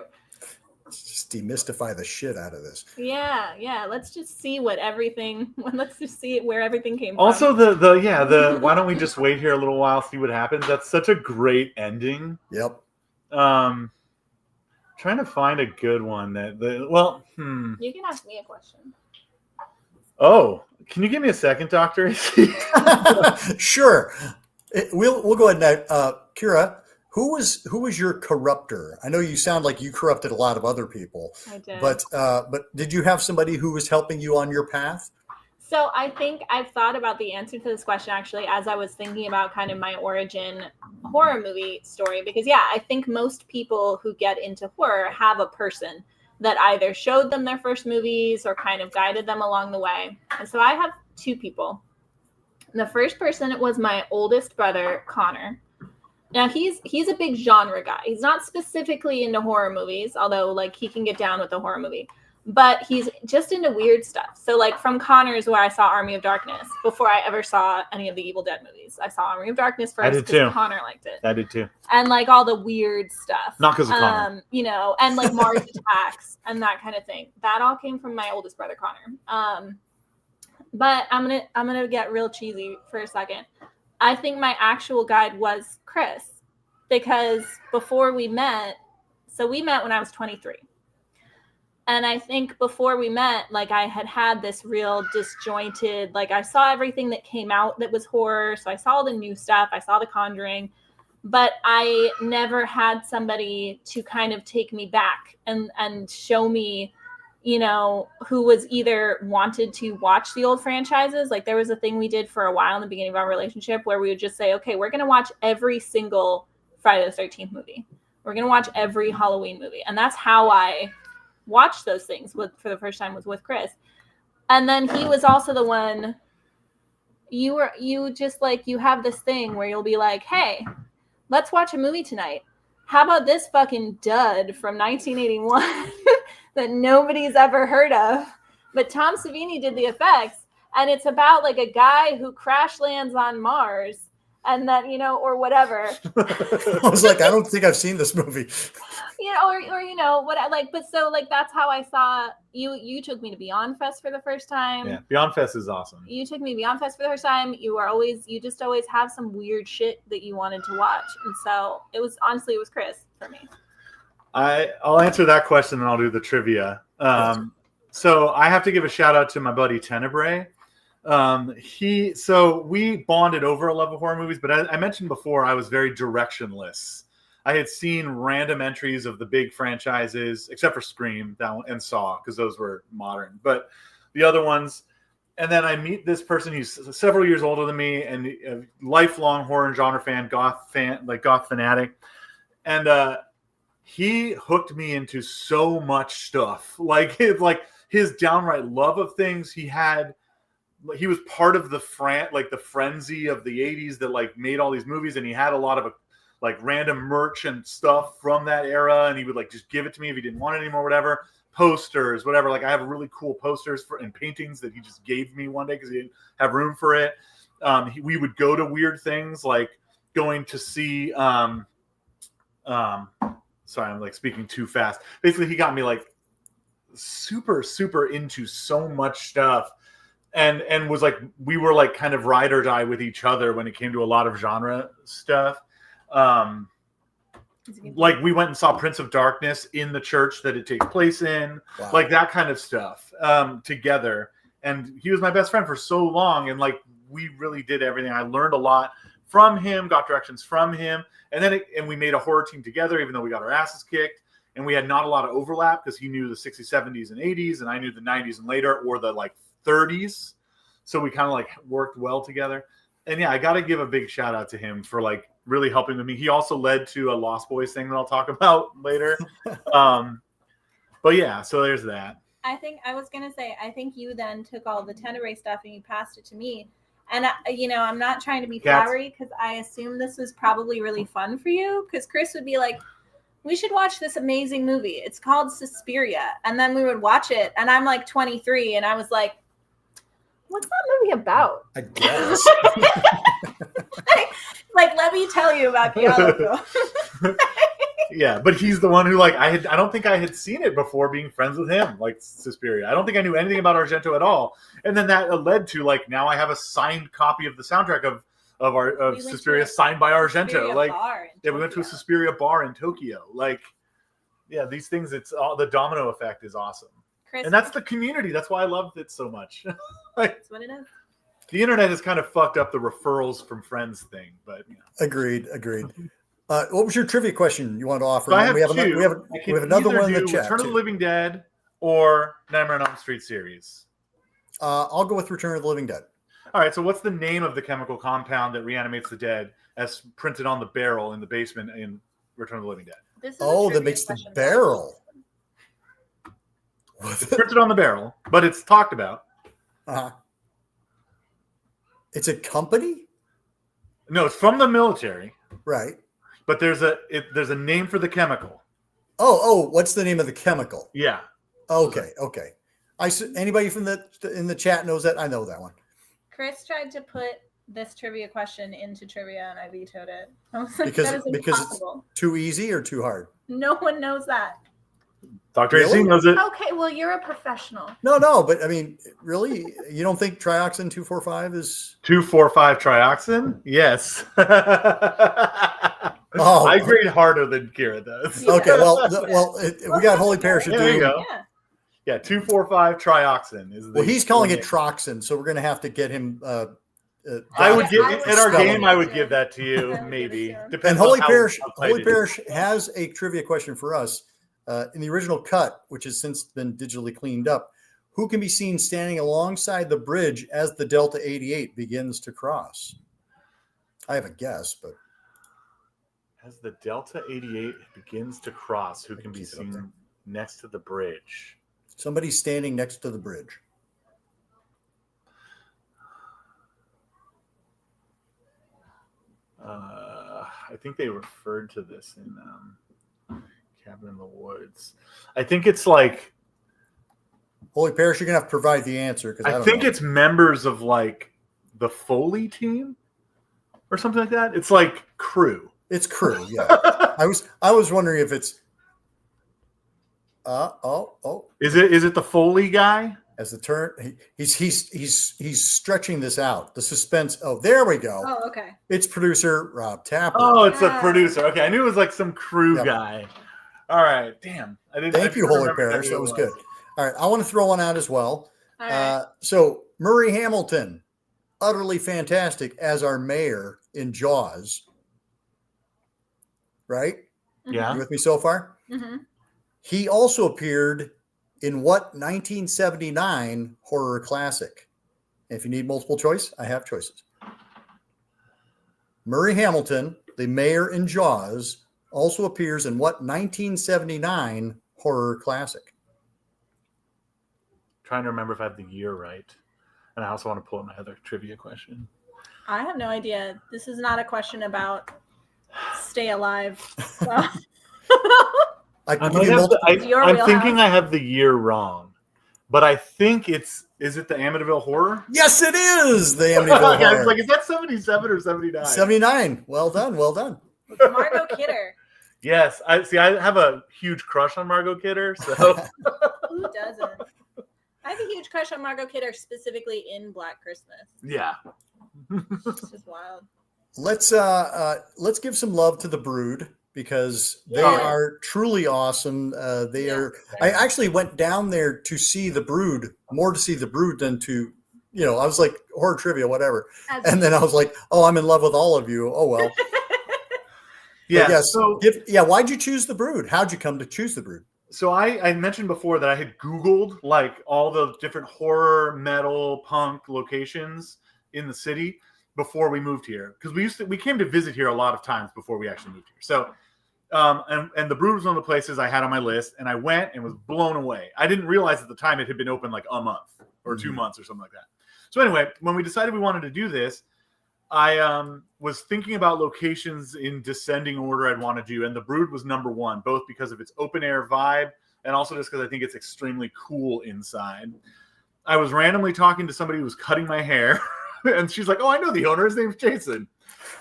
Let's just demystify the shit out of this. Yeah. Let's just see where everything came from. Also, the why don't we just wait here a little while, see what happens? That's such a great ending. Yep. Trying to find a good one You can ask me a question. Oh, can you give me a second, Dr. AC? Sure. We'll go ahead now. Ciara, who was your corruptor? I know you sound like you corrupted a lot of other people. I did. But did you have somebody who was helping you on your path? So I think I've thought about the answer to this question actually as I was thinking about kind of my origin horror movie story, because I think most people who get into horror have a person that either showed them their first movies or kind of guided them along the way. And so I have two people. The first person was my oldest brother, Connor. Now he's a big genre guy. He's not specifically into horror movies, although like he can get down with a horror movie, but he's just into weird stuff. So like from Connor's where I saw Army of Darkness before I ever saw any of the Evil Dead movies. I saw Army of Darkness first because Connor liked it. I did too. And like all the weird stuff. Not because of Connor. And like Mars Attacks and that kind of thing. That all came from my oldest brother, Connor. But I'm gonna get real cheesy for a second. I think my actual guide was Chris, because before we met, so we met when I was 23. And I think before we met, like I had this real disjointed, like I saw everything that came out that was horror. So I saw the new stuff, I saw The Conjuring, but I never had somebody to kind of take me back and show me, who was either wanted to watch the old franchises. Like there was a thing we did for a while in the beginning of our relationship where we would just say, okay, we're going to watch every single Friday the 13th movie. We're going to watch every Halloween movie. And that's how I watched those things for the first time was with Chris. And then he was also the one, you have this thing where you'll be like, hey, let's watch a movie tonight. How about this fucking dud from 1981 that nobody's ever heard of? But Tom Savini did the effects, and it's about like a guy who crash lands on Mars, and then or whatever. I was like, I don't think I've seen this movie. But so like that's how I saw you. You took me to Beyond Fest for the first time. Yeah, Beyond Fest is awesome. You took me to Beyond Fest for the first time. You just always have some weird shit that you wanted to watch, and so it was Chris for me. I'll answer that question and I'll do the trivia. So I have to give a shout out to my buddy Tenebrae. So we bonded over a love of horror movies, but I mentioned before I was very directionless. I had seen random entries of the big franchises, except for Scream and Saw, because those were modern. But the other ones, and then I meet this person who's several years older than me and a lifelong horror and genre fan, goth fanatic, and he hooked me into so much stuff. Like his downright love of things. He was part of the frenzy of the 80s that like made all these movies, and he had a lot of like random merch and stuff from that era, and he would like just give it to me if he didn't want it anymore, whatever. Posters, whatever. Like I have really cool posters and paintings that he just gave me one day because he didn't have room for it. We would go to weird things like going to see sorry, I'm like speaking too fast. Basically, he got me like super into so much stuff. And was like, we were like kind of ride or die with each other when it came to a lot of genre stuff. Like we went and saw Prince of Darkness in the church that it takes place in, Wow. like that kind of stuff together. And he was my best friend for so long. And like, we really did everything. I learned a lot from him, got directions from him. And then we made a horror team together, even though we got our asses kicked. And we had not a lot of overlap because he knew the 60s, 70s, and 80s. And I knew the 90s and later, or the like 30s. So we kind of like worked well together. And yeah, I got to give a big shout out to him for like really helping with me. He also led to a Lost Boys thing that I'll talk about later. But yeah, so there's that. I think you then took all the Tenebrae stuff and you passed it to me. And, I'm not trying to be flowery because I assume this was probably really fun for you, because Chris would be like, we should watch this amazing movie. It's called Suspiria. And then we would watch it. And I'm like 23. And I was like, what's that movie about? I guess. like, let me tell you about Ciara. Yeah, but he's the one who like I don't think I had seen it before being friends with him, like Suspiria. I don't think I knew anything about Argento at all. And then that led to like now I have a signed copy of the soundtrack of Suspiria signed by Argento. Like we went to a Suspiria bar in Tokyo. Like yeah, these things, it's all the domino effect is awesome. Chris, and that's the community. That's why I loved it so much. Like, that's what it is. The internet has kind of fucked up the referrals from friends thing, but you know. Agreed. What was your trivia question you wanted to offer? So I have two. We have another one in the chat. Return of the Living Dead or Nightmare on Elm Street series. I'll go with Return of the Living Dead. All right. So what's the name of the chemical compound that reanimates the dead, as printed on the barrel in the basement in Return of the Living Dead? That makes the barrel. It's printed on the barrel, but it's talked about. It's a company? No, it's from the military. Right. But there's a name for the chemical. Oh, what's the name of the chemical? Yeah. Okay. Anybody in the chat knows that? I know that one. Chris tried to put this trivia question into trivia and I vetoed it. I was like, because that is impossible. It's too easy or too hard? No one knows that. Dr. AC knows it. Okay, well, you're a professional. No, but I mean, really, you don't think trioxin 245 is 2,4,5 trioxin? Yes. I grade harder than Ciara does. Okay, well, we got Holy Parachute. There you go. Yeah, 2,4,5 trioxin is. He's calling it troxin, so we're going to have to get him. I would give at our game. I would give that to you, maybe. And Holy Parish has a trivia question for us. In the original cut, which has since been digitally cleaned up, who can be seen standing alongside the bridge as the Delta 88 begins to cross? I have a guess, but as the Delta 88 begins to cross, who can be seen next to the bridge? Somebody's standing next to the bridge. I think they referred to this in Cabin in the Woods. I think it's like Holy Parish. You're gonna have to provide the answer because I think it's members of like the Foley team or something like that. It's like crew. It's crew. Yeah. I was wondering if it's. Is it the Foley guy? As the turn, he's stretching this out. The suspense. Oh, there we go. Oh, okay. It's producer Rob Tapper. Oh, it's a producer. Okay, I knew it was like some crew guy. All right, damn. Thank you, Holy Parish. That was good. All right, I want to throw one out as well. All right. So Murray Hamilton, utterly fantastic as our mayor in Jaws. Right? Yeah. You with me so far? Mm-hmm. He also appeared in what 1979 horror classic? If you need multiple choice, I have choices. Murray Hamilton, the mayor in Jaws, also appears in what 1979 horror classic? Trying to remember if I have the year right. And I also want to pull up my other trivia question. I have no idea. This is not a question about stay alive. So. I can I give might you have multiple. I'm thinking I have the year wrong, but I think is it the Amityville Horror? Yes, it is the Amityville I was Horror. like, is that 77 or 79? 79. Well done. Well done. Margot Kidder. Yes, I have a huge crush on Margot Kidder. So Who doesn't? I have a huge crush on Margot Kidder, specifically in Black Christmas. yeah. It's just wild. Let's give some love to the Brood because they are truly awesome. They are. I actually went down there to see the Brood, more to see the Brood than to, I was like horror trivia, whatever. And then I was like, oh, I'm in love with all of you. Oh well. Yeah. So why'd you choose the Brood? How'd you come to choose the Brood? So I mentioned before that I had Googled like all the different horror, metal, punk locations in the city before we moved here, because we came to visit here a lot of times before we actually moved here. So and the Brood was one of the places I had on my list, and I went and was blown away. I didn't realize at the time it had been open like a month or 2 months or something like that. So anyway, when we decided we wanted to do this, I was thinking about locations in descending order I'd want to do, and the Brood was number one, both because of its open air vibe and also just because I think it's extremely cool inside. I was randomly talking to somebody who was cutting my hair, and she's like, "Oh, I know the owner. His name's Jason.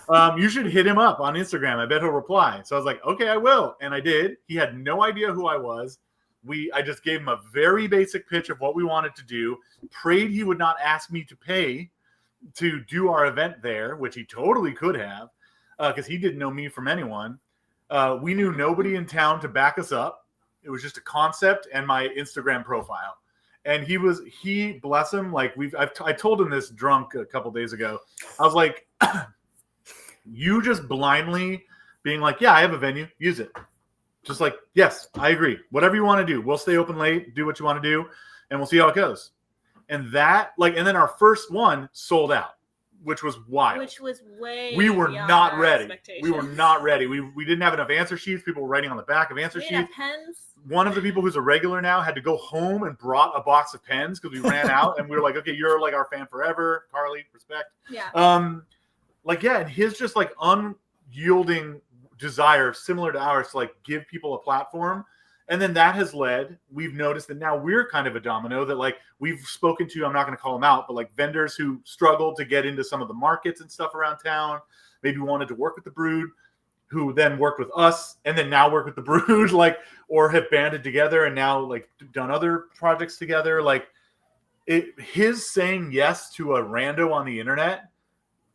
You should hit him up on Instagram. I bet he'll reply." So I was like, "Okay, I will," and I did. He had no idea who I was. I just gave him a very basic pitch of what we wanted to do. Prayed he would not ask me to pay to do our event there, which he totally could have, because he didn't know me from anyone. We knew nobody in town to back us up. It was just a concept and my Instagram profile. And he bless him, like I told him this drunk a couple days ago. I was like, you just blindly being like, yeah, I have a venue, use it. Just like, yes, I agree. Whatever you want to do, we'll stay open late, do what you want to do, and we'll see how it goes. And then our first one sold out, which was wild. Which was way we were not ready. Expectations. We were not ready. We didn't have enough answer sheets. People were writing on the back of answer sheets. Pens. One of the people who's a regular now had to go home and brought a box of pens because we ran out, and we were like, okay, you're like our fan forever, Carly, respect. Yeah. And his just like unyielding desire, similar to ours, to like give people a platform. And then that has led, we've noticed that now we're kind of a domino that like we've spoken to, I'm not going to call them out, but like vendors who struggled to get into some of the markets and stuff around town, maybe wanted to work with the Brood, who then worked with us and then now work with the Brood, like, or have banded together and now like done other projects together. Like his saying yes to a rando on the internet,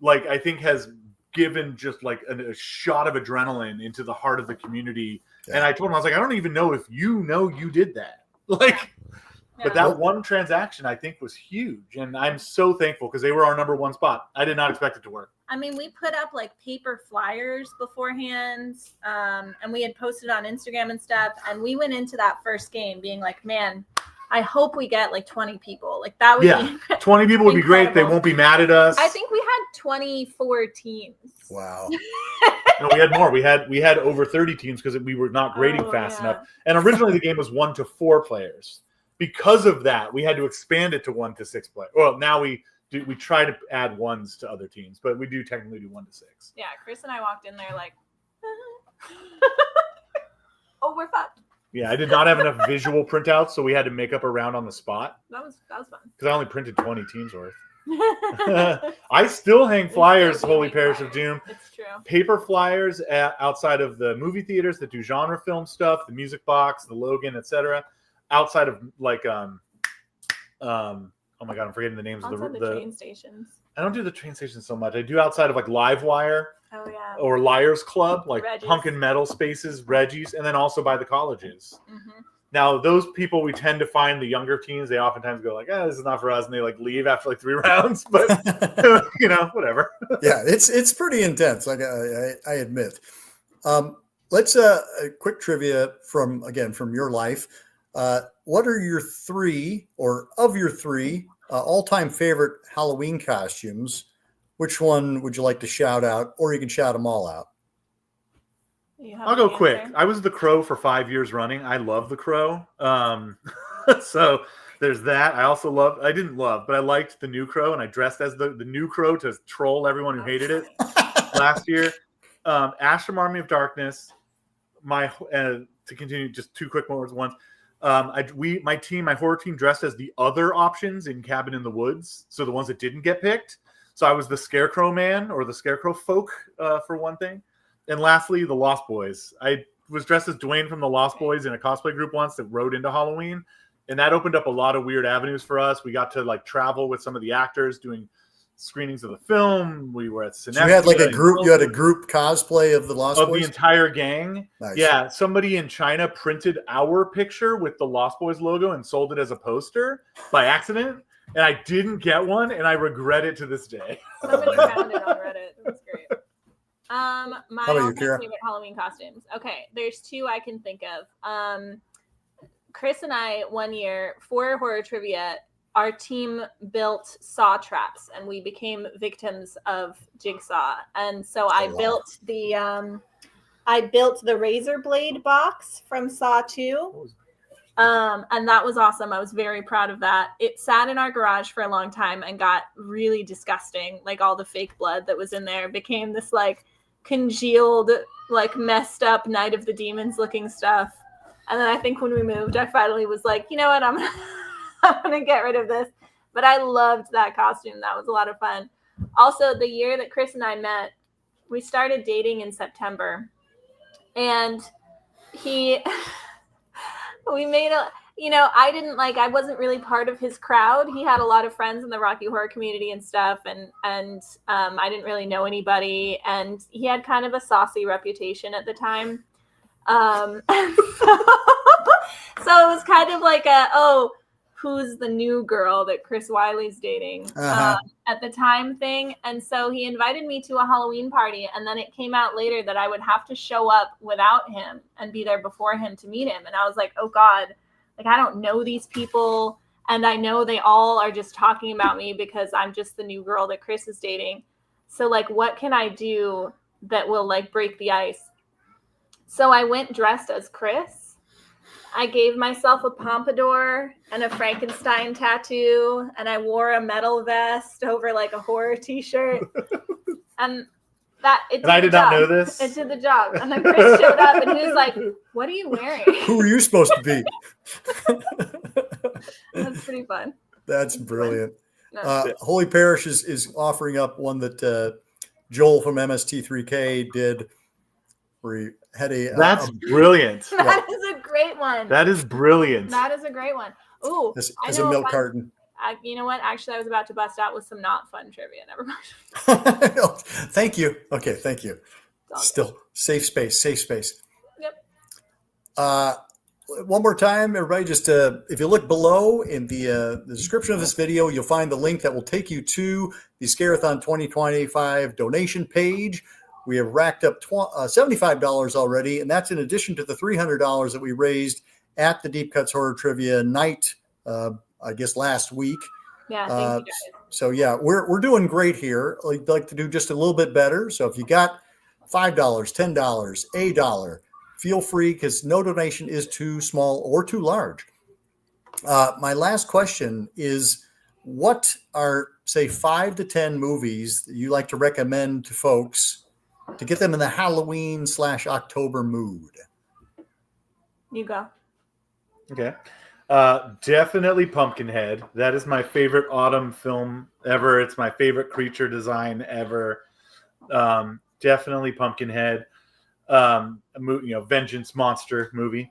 like I think has given just like a shot of adrenaline into the heart of the community. Yeah. And I told him, I was like, I don't even know if you did that. Like, but that one transaction I think was huge. And I'm so thankful because they were our number one spot. I did not expect it to work. I mean, we put up like paper flyers beforehand, and we had posted on Instagram and stuff. And we went into that first game being like, man, I hope we get like 20 people. Like that would be 20 people would be great. They won't be mad at us. I think we had 24 teams. Wow. No, we had more. We had over 30 teams because we were not grading fast enough. And originally the game was 1 to 4 players. Because of that, we had to expand it to 1 to 6 players. Well, now we try to add ones to other teams, but we do technically do 1 to 6. Yeah, Chris and I walked in there like, oh, we're fucked. Yeah, I did not have enough visual printouts, so we had to make up a round on the spot. That was fun. Because I only printed 20 teams worth. I still hang flyers, Holy Parish of Doom. It's true. Paper flyers outside of the movie theaters that do genre film stuff, the Music Box, the Logan, etc. Outside of like oh my god, I'm forgetting the names of the train stations. I don't do the train stations so much. I do outside of like Livewire. Oh yeah. Or Liars Club, like Reggie's. punk and metal spaces, Reggie's, and then also by the colleges. Mm-hmm. Now, those people we tend to find, the younger teens, they oftentimes go like, this is not for us. And they like leave after like 3 rounds, but whatever. Yeah, it's pretty intense. Like I admit. Let's a quick trivia from your life. What are your 3 all-time favorite Halloween costumes? Which one would you like to shout out, or you can shout them all out? I'll go quick. I was the Crow for 5 years running. I love the Crow. So there's that. I liked the new Crow, and I dressed as the new Crow to troll everyone who hated it last year. Ash from Army of Darkness. To continue, just 2 quick moments. One, my horror team dressed as the other options in Cabin in the Woods. So the ones that didn't get picked. So I was the Scarecrow Man, or the Scarecrow folk, for one thing. And lastly, the Lost Boys. I was dressed as Dwayne from the Lost Boys in a cosplay group once that rode into Halloween. And that opened up a lot of weird avenues for us. We got to like travel with some of the actors doing screenings of the film. We were at Cinepia. So you had like a group. You had a group cosplay of the Lost Boys? Of the entire gang. Nice. Yeah. Somebody in China printed our picture with the Lost Boys logo and sold it as a poster by accident. And I didn't get one, and I regret it to this day. Somebody found it on Reddit. That's great. My Ciara? favorite Halloween costumes. Okay, there's 2 I can think of. Chris and I, one year for horror trivia, our team built saw traps, and we became victims of Jigsaw. And so I built the razor blade box from Saw 2. And that was awesome. I was very proud of that. It sat in our garage for a long time and got really disgusting. Like all the fake blood that was in there became this like congealed, like messed up Night of the Demons looking stuff. And then I think when we moved, I finally was like, you know what? I'm gonna get rid of this. But I loved that costume. That was a lot of fun. Also, the year that Chris and I met, we started dating in September. And we made I wasn't really part of his crowd. He had a lot of friends in the Rocky Horror community and stuff. And I didn't really know anybody. And he had kind of a saucy reputation at the time. So it was kind of like who's the new girl that Chris Wiley's dating at the time thing. And so he invited me to a Halloween party. And then it came out later that I would have to show up without him and be there before him to meet him. And I was like, oh God, like, I don't know these people. And I know they all are just talking about me because I'm just the new girl that Chris is dating. So like, what can I do that will like break the ice? So I went dressed as Chris. I gave myself a pompadour and a Frankenstein tattoo, and I wore a metal vest over like a horror t-shirt. And I did not know this. It did the job. And then Chris showed up and he was like, what are you wearing? Who are you supposed to be? That's pretty fun. That's brilliant. No. Holy Parish is offering up one that Joel from MST3K did, where he had That's brilliant. That is a great one. That is brilliant. That is a great one. Ooh, as a milk carton. You know what? Actually, I was about to bust out with some not fun trivia. Never mind. Thank you. Okay, thank you. Still, safe space. Yep. One more time, everybody, just if you look below in the description of this video, you'll find the link that will take you to the Scare-A-Thon 2025 donation page. We have racked up $75 already, and that's in addition to the $300 that we raised at the Deep Cuts Horror Trivia night, I guess last week. Yeah, thank you guys. So yeah, we're doing great here. I'd like to do just a little bit better. So if you got $5, $10, $1, feel free, because no donation is too small or too large. My last question is, what are, say, 5 to 10 movies that you like to recommend to folks to get them in the Halloween/October mood? You go. Okay. Definitely Pumpkinhead. That is my favorite autumn film ever. It's my favorite creature design ever. Definitely Pumpkinhead. Vengeance monster movie.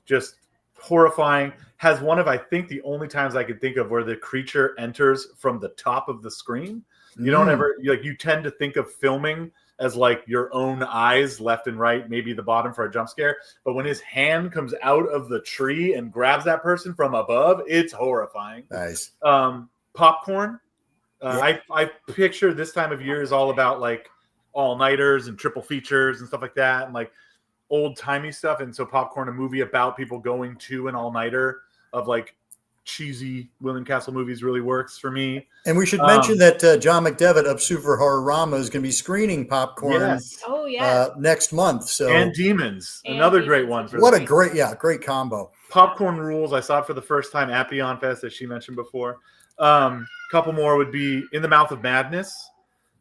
Just horrifying. Has one of, I think, the only times I could think of where the creature enters from the top of the screen. You don't ever, you tend to think of filming as like your own eyes left and right, maybe the bottom for a jump scare. But when his hand comes out of the tree and grabs that person from above, it's horrifying. Nice. Popcorn. Yeah. I picture this time of year is all about like all-nighters and triple features and stuff like that, and like old-timey stuff. And so Popcorn, a movie about people going to an all-nighter of like cheesy William Castle movies, really works for me. And we should mention that John McDevitt of Super Horrorama is going to be screening Popcorn next month. So and Demons, another great one. What a great combo. Popcorn rules. I saw it for the first time at Beyond Fest, as she mentioned before. Couple more would be In the Mouth of Madness.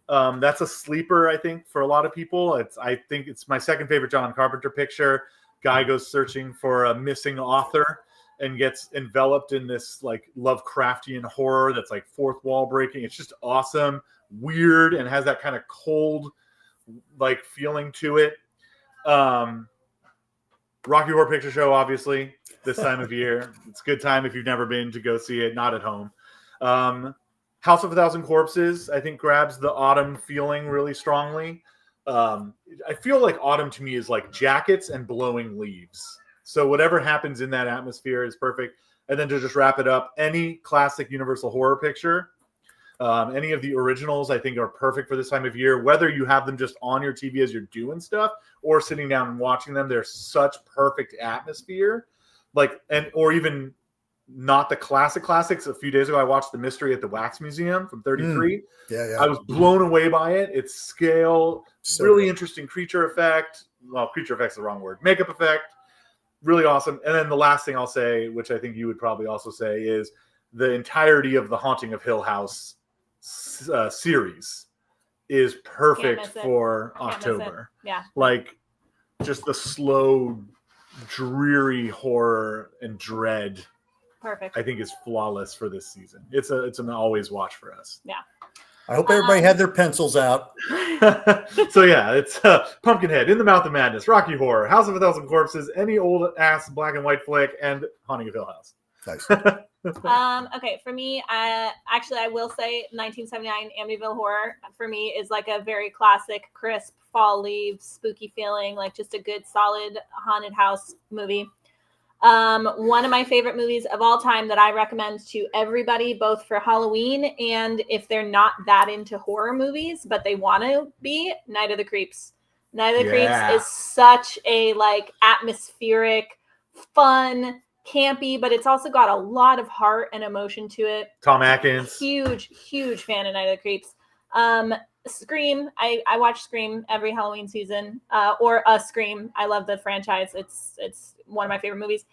That's a sleeper, I think, for a lot of people. I think it's my second favorite John Carpenter picture. Guy goes searching for a missing author and gets enveloped in this like Lovecraftian horror that's like fourth wall breaking. It's just awesome, weird, and has that kind of cold like feeling to it. Rocky Horror Picture Show, obviously, this time of year. It's a good time if you've never been to go see it, not at home. House of a Thousand Corpses, I think, grabs the autumn feeling really strongly. I feel like autumn to me is like jackets and blowing leaves. So whatever happens in that atmosphere is perfect. And then to just wrap it up, any classic Universal horror picture, any of the originals, I think, are perfect for this time of year. Whether you have them just on your TV as you're doing stuff or sitting down and watching them, they're such perfect atmosphere. Or even not the classics. A few days ago, I watched The Mystery at the Wax Museum from 33. Yeah. I was blown away by it. Its scale, really interesting creature effect. Well, creature effect's the wrong word. Makeup effect. Really awesome. And then the last thing I'll say, which I think you would probably also say, is the entirety of the Haunting of Hill House series is perfect for October. Yeah. Like just the slow, dreary horror and dread. Perfect. I think is flawless for this season. It's an always watch for us. Yeah. I hope everybody had their pencils out. So yeah, it's Pumpkinhead, In the Mouth of Madness, Rocky Horror, House of a Thousand Corpses, any old ass black and white flick, and Haunting of Hill House. Nice. Okay, for me, I will say 1979 Amityville Horror for me is like a very classic, crisp fall leaves, spooky feeling, like just a good, solid haunted house movie. One of my favorite movies of all time that I recommend to everybody, both for Halloween and if they're not that into horror movies, but they want to be, Night of the Creeps. Night of the Creeps is such a like atmospheric, fun, campy, but it's also got a lot of heart and emotion to it. Tom Atkins. Huge fan of Night of the Creeps. Scream. I watch Scream every Halloween season, or a Scream. I love the franchise. It's one of my favorite movies.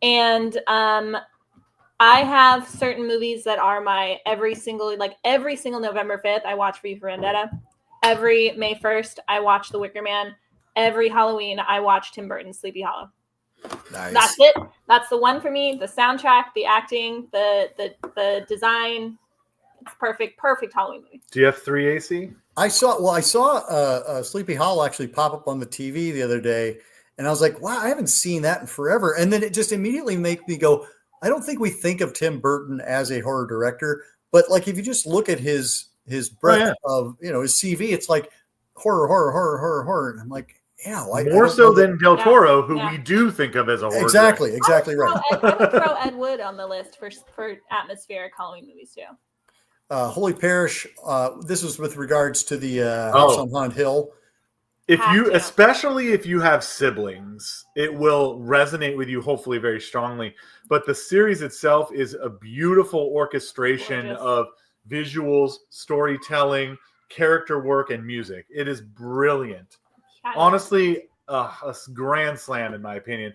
And I have certain movies that are my every single November 5th, I watch V for Vendetta. Every May 1st, I watch The Wicker Man. Every Halloween, I watch Tim Burton's Sleepy Hollow. Nice. That's it. That's the one for me. The soundtrack, the acting, the design. It's perfect Halloween movie. Do you have 3 AC? I saw Sleepy Hollow actually pop up on the TV the other day, and I was like, wow, I haven't seen that in forever. And then it just immediately made me go, I don't think we think of Tim Burton as a horror director, but like if you just look at his breadth of his CV, it's like horror. And I'm like, yeah, more so than Del Toro, who we do think of as a horror. Exactly director. Right. I would throw Ed Wood on the list for atmospheric Halloween movies too. Holy Parish. This was with regards to the House on Haunted Hill. Especially if you have siblings, it will resonate with you hopefully very strongly. But the series itself is a beautiful orchestration of visuals, storytelling, character work, and music. It is brilliant. Honestly, a grand slam in my opinion.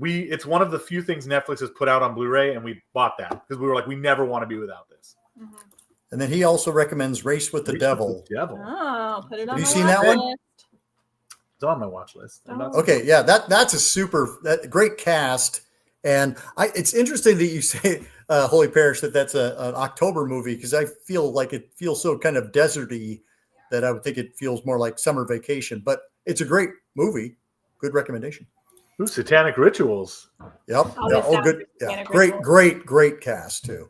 It's one of the few things Netflix has put out on Blu-ray, and we bought that because we were like, we never want to be without this. Mm-hmm. And then he also recommends Race with the Devil. Oh, put it on. Have you seen that one? It's on my watch list. Okay, yeah, that's a great cast, and it's interesting that you say Holy Parish that's an October movie because I feel like it feels so kind of deserty that I would think it feels more like summer vacation. But it's a great movie. Good recommendation. Ooh, Satanic Rituals. Yep. Good. Yeah. Great cast too.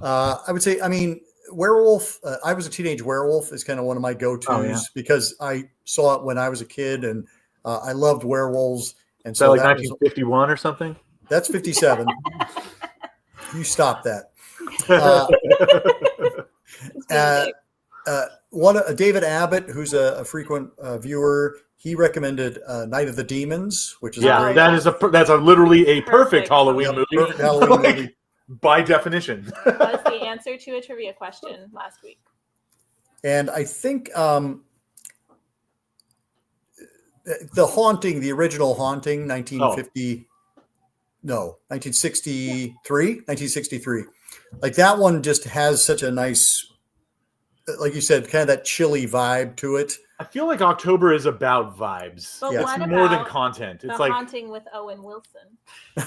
I would say. I mean, werewolf. I Was a Teenage Werewolf is kind of one of my go-tos because I saw it when I was a kid, and I loved werewolves. And so, like 1951 or something. That's 57. You stop that. David Abbott, who's a frequent viewer, he recommended Night of the Demons, which is that's literally a perfect Halloween movie. Perfect Halloween movie by definition. That was the answer to a trivia question last week. And I think The Haunting, the original Haunting, 1963. Like that one just has such a nice, like you said, kind of that chilly vibe to it. I feel like October is about vibes. But it's more than content. It's like Haunting with Owen Wilson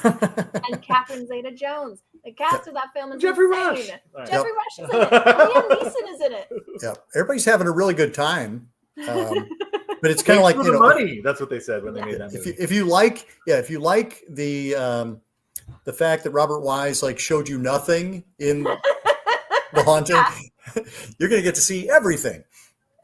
and Catherine Zeta-Jones. The cast of that film is Jeffrey insane. Rush. Jeffrey Rush is in it. Liam Neeson is in it. Yeah, everybody's having a really good time. But it's kind of like, money. That's what they said when they made that movie. If you like the fact that Robert Wise showed you nothing in The Haunting, you're going to get to see everything.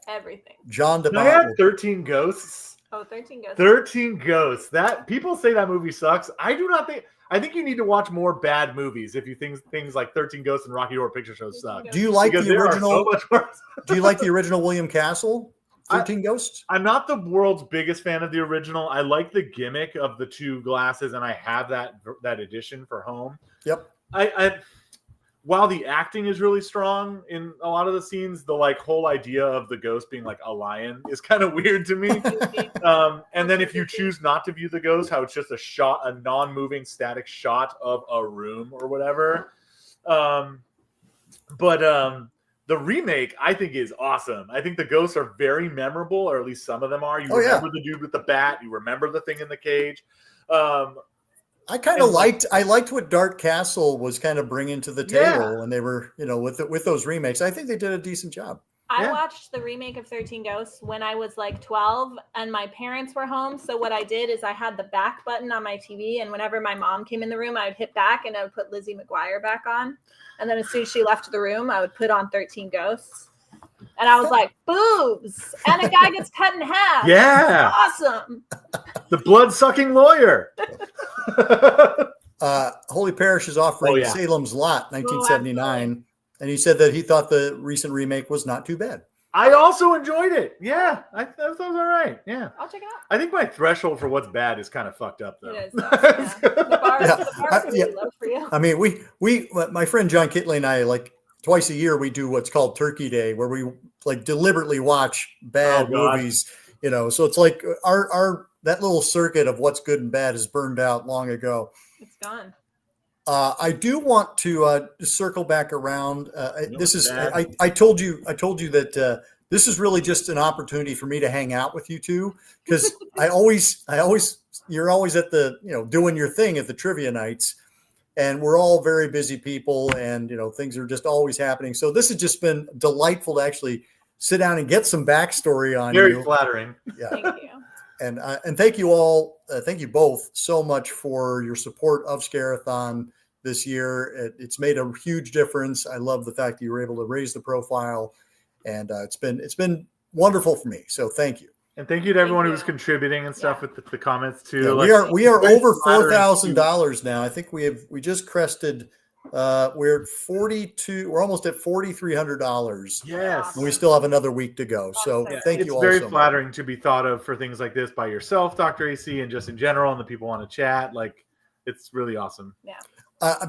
Everything. John DeBont. I had 13 Ghosts. Oh, 13 Ghosts. 13 Ghosts. That people say that movie sucks. I do not think. I think you need to watch more bad movies if you think things like 13 Ghosts and Rocky Horror Picture Show suck. Do you like the original? So much worse. Do you like the original William Castle? 13 Ghosts? I'm not the world's biggest fan of the original. I like the gimmick of the two glasses, and I have that edition for home. Yep. While the acting is really strong in a lot of the scenes, the whole idea of the ghost being a lion is kind of weird to me. And then if you choose not to view the ghost, how it's just a non-moving static shot of a room or whatever. The remake, I think, is awesome. I think the ghosts are very memorable, or at least some of them are. You remember the dude with the bat. You remember the thing in the cage. I liked what Dark Castle was kind of bringing to the table when they were, with those remakes. I think they did a decent job. I watched the remake of 13 Ghosts when I was 12 and my parents were home. So what I did is I had the back button on my TV, and whenever my mom came in the room, I would hit back and I would put Lizzie McGuire back on. And then as soon as she left the room, I would put on 13 Ghosts. And I was like, boobs. And a guy gets cut in half. Yeah. Awesome. The blood-sucking lawyer. Holy Parish is offering Salem's Lot, 1979. And he said that he thought the recent remake was not too bad. I also enjoyed it. Yeah. I thought it was all right. Yeah. I'll check it out. I think my threshold for what's bad is kind of fucked up, though. It is. The bar's really low for you. I mean, we my friend John Kitley and I, twice a year, we do what's called Turkey Day, where we deliberately watch bad movies, so it's like our that little circuit of what's good and bad is burned out long ago. It's gone. I do want to circle back around. I told you that this is really just an opportunity for me to hang out with you two, because you're always at the, doing your thing at the trivia nights, and we're all very busy people, and things are just always happening. So this has just been delightful to actually sit down and get some backstory on you. Very flattering. Yeah. Thank you. And thank you all. Thank you both so much for your support of Scare-A-Thon this year. It's made a huge difference. I love the fact that you were able to raise the profile, and it's been wonderful for me. So thank you. And thank you to everyone who was contributing and stuff with the comments too. Yeah, we are over $4,000 now. I think we just crested. We're at 42. We're almost at $4,300. Yes, and we still have another week to go. So thank you all. It's very flattering to be thought of for things like this by yourself, Dr. AC, and just in general, and the people want to chat. It's really awesome. Yeah.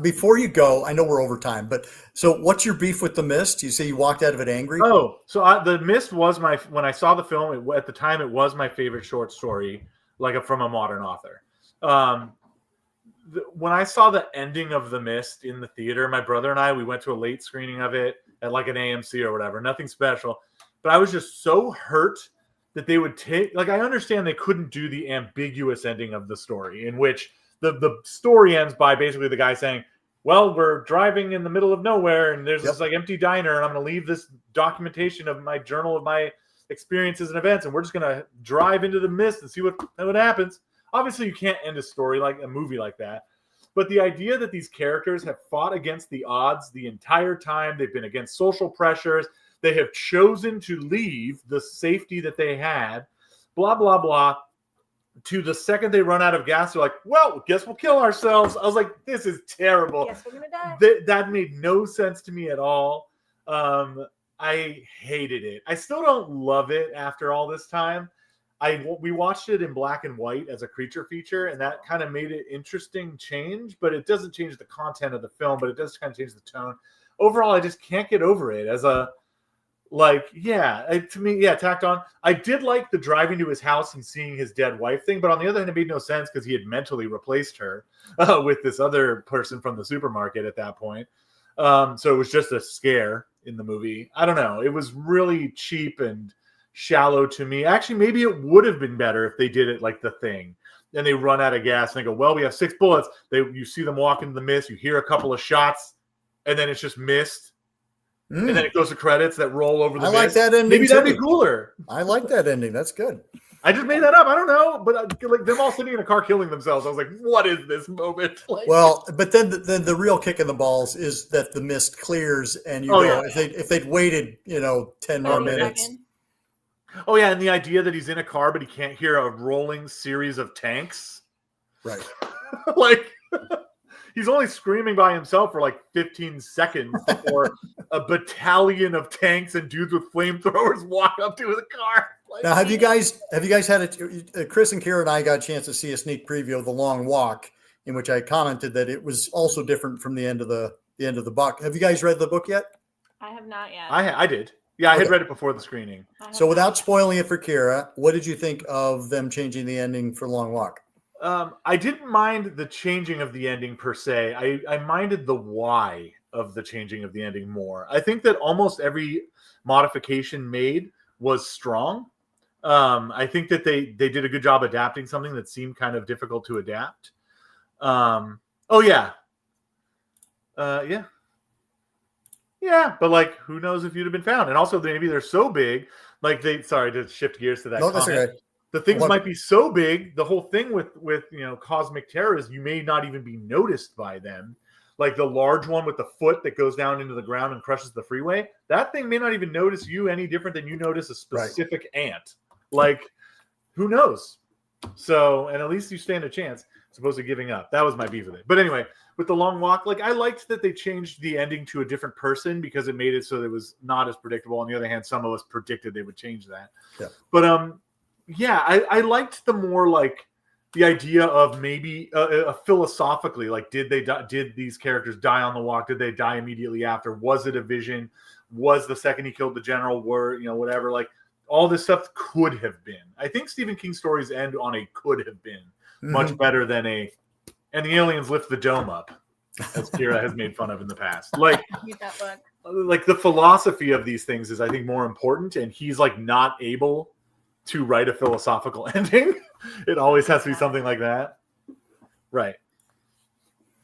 Before you go, I know we're over time, but so what's your beef with The Mist? You say you walked out of it angry? Oh, so The Mist was when I saw the film, at the time, it was my favorite short story, from a modern author. When I saw the ending of The Mist in the theater, my brother and I, we went to a late screening of it at an AMC or whatever, nothing special, but I was just so hurt that they would take, I understand they couldn't do the ambiguous ending of the story in which the story ends by basically the guy saying, well, we're driving in the middle of nowhere and there's this empty diner, and I'm going to leave this documentation of my journal of my experiences and events, and we're just going to drive into the mist and see what happens. Obviously, you can't end a story a movie like that. But the idea that these characters have fought against the odds the entire time, they've been against social pressures, they have chosen to leave the safety that they had, blah, blah, blah, to the second they run out of gas, they're like, well, guess we'll kill ourselves. I was like, this is terrible. Guess we're gonna die. That made no sense to me at all. I hated it. I still don't love it after all this time. We watched it in black and white as a creature feature, and that kind of made it interesting change, but it doesn't change the content of the film, but it does kind of change the tone. Overall, I just can't get over it as a, to me, tacked on. I did like the driving to his house and seeing his dead wife thing, but on the other hand, it made no sense because he had mentally replaced her with this other person from the supermarket at that point. So it was just a scare in the movie. I don't know. It was really cheap and shallow to me. Actually, maybe it would have been better if they did it like The Thing. Then they run out of gas and they go, well, we have 6 bullets. You see them walk into the mist. You hear a couple of shots, and then it's just mist. And then it goes to credits that roll over the mist. I like that ending. Maybe that'd be cooler. I like that ending. That's good. I just made that up. I don't know, but like them all sitting in a car killing themselves. I was like, "What is this moment?" Like, well, but then the real kick in the balls is that the mist clears, and if they'd waited, 10 more minutes. Oh yeah, and the idea that he's in a car but he can't hear a rolling series of tanks. Right. Like he's only screaming by himself for like 15 seconds before a battalion of tanks and dudes with flamethrowers walk up to the car. Like, now, have you guys had it? Chris and Ciara and I got a chance to see a sneak preview of The Long Walk, in which I commented that it was also different from the end of the book. Have you guys read the book yet? I have not yet. I did. Yeah, I had read it before the screening. So without spoiling it for Ciara, what did you think of them changing the ending for Long Walk? I didn't mind the changing of the ending per se. I minded the why of the changing of the ending more. I think that almost every modification made was strong. I think that they did a good job adapting something that seemed kind of difficult to adapt. Yeah, but like, who knows if you'd have been found? And also, maybe they're so big, like sorry to shift gears to that. No, that's okay. The things might be so big. The whole thing with cosmic terror is you may not even be noticed by them. Like the large one with the foot that goes down into the ground and crushes the freeway. That thing may not even notice you any different than you notice a specific ant. Like, who knows? So, and at least you stand a chance as opposed to giving up. That was my beef with it. But anyway, with The Long Walk, like I liked that they changed the ending to a different person because it made it so that it was not as predictable. On the other hand, some of us predicted they would change that. Yeah. But I liked the more like the idea of maybe philosophically, like did these characters die on the walk? Did they die immediately after? Was it a vision? Was the second he killed the general whatever? Like all this stuff could have been. I think Stephen King stories end on a could have been much better than and the aliens lift the dome up, as Ciara has made fun of in the past. Like, Read that book. Like the philosophy of these things is, I think, more important, and he's like not able to write a philosophical ending. It always has to be something like that. Right.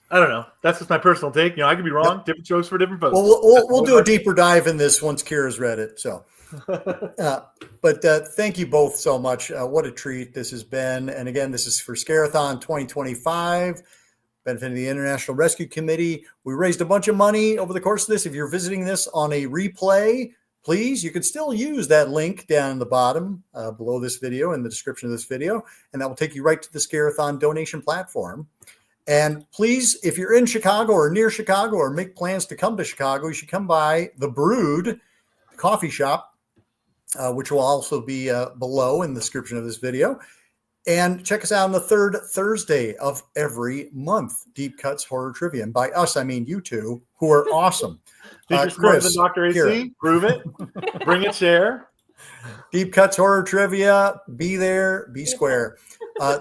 I don't know. That's just my personal take. I could be wrong. Yep. Different jokes for different folks. Well, we'll do a deeper dive in this once Ciara's read it. So, but thank you both so much. What a treat this has been. And again, this is for Scare-A-Thon 2025, benefiting the International Rescue Committee. We raised a bunch of money over the course of this. If you're visiting this on a replay, please, you can still use that link down in the bottom below this video in the description of this video, and that will take you right to the Scare-A-Thon donation platform. And please, if you're in Chicago or near Chicago or make plans to come to Chicago, you should come by The Brood coffee shop, which will also be below in the description of this video. And check us out on the third Thursday of every month, Deep Cuts Horror Trivia. And by us, I mean you two, who are awesome. Think you're smarter than Dr. AC? Ciara. Prove it. Bring a chair. Deep Cuts Horror Trivia. Be there. Be square.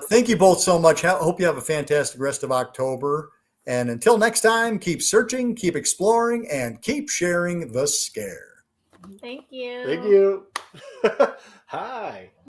Thank you both so much. Hope you have a fantastic rest of October. And until next time, keep searching, keep exploring, and keep sharing the scare. Thank you. Thank you. Hi.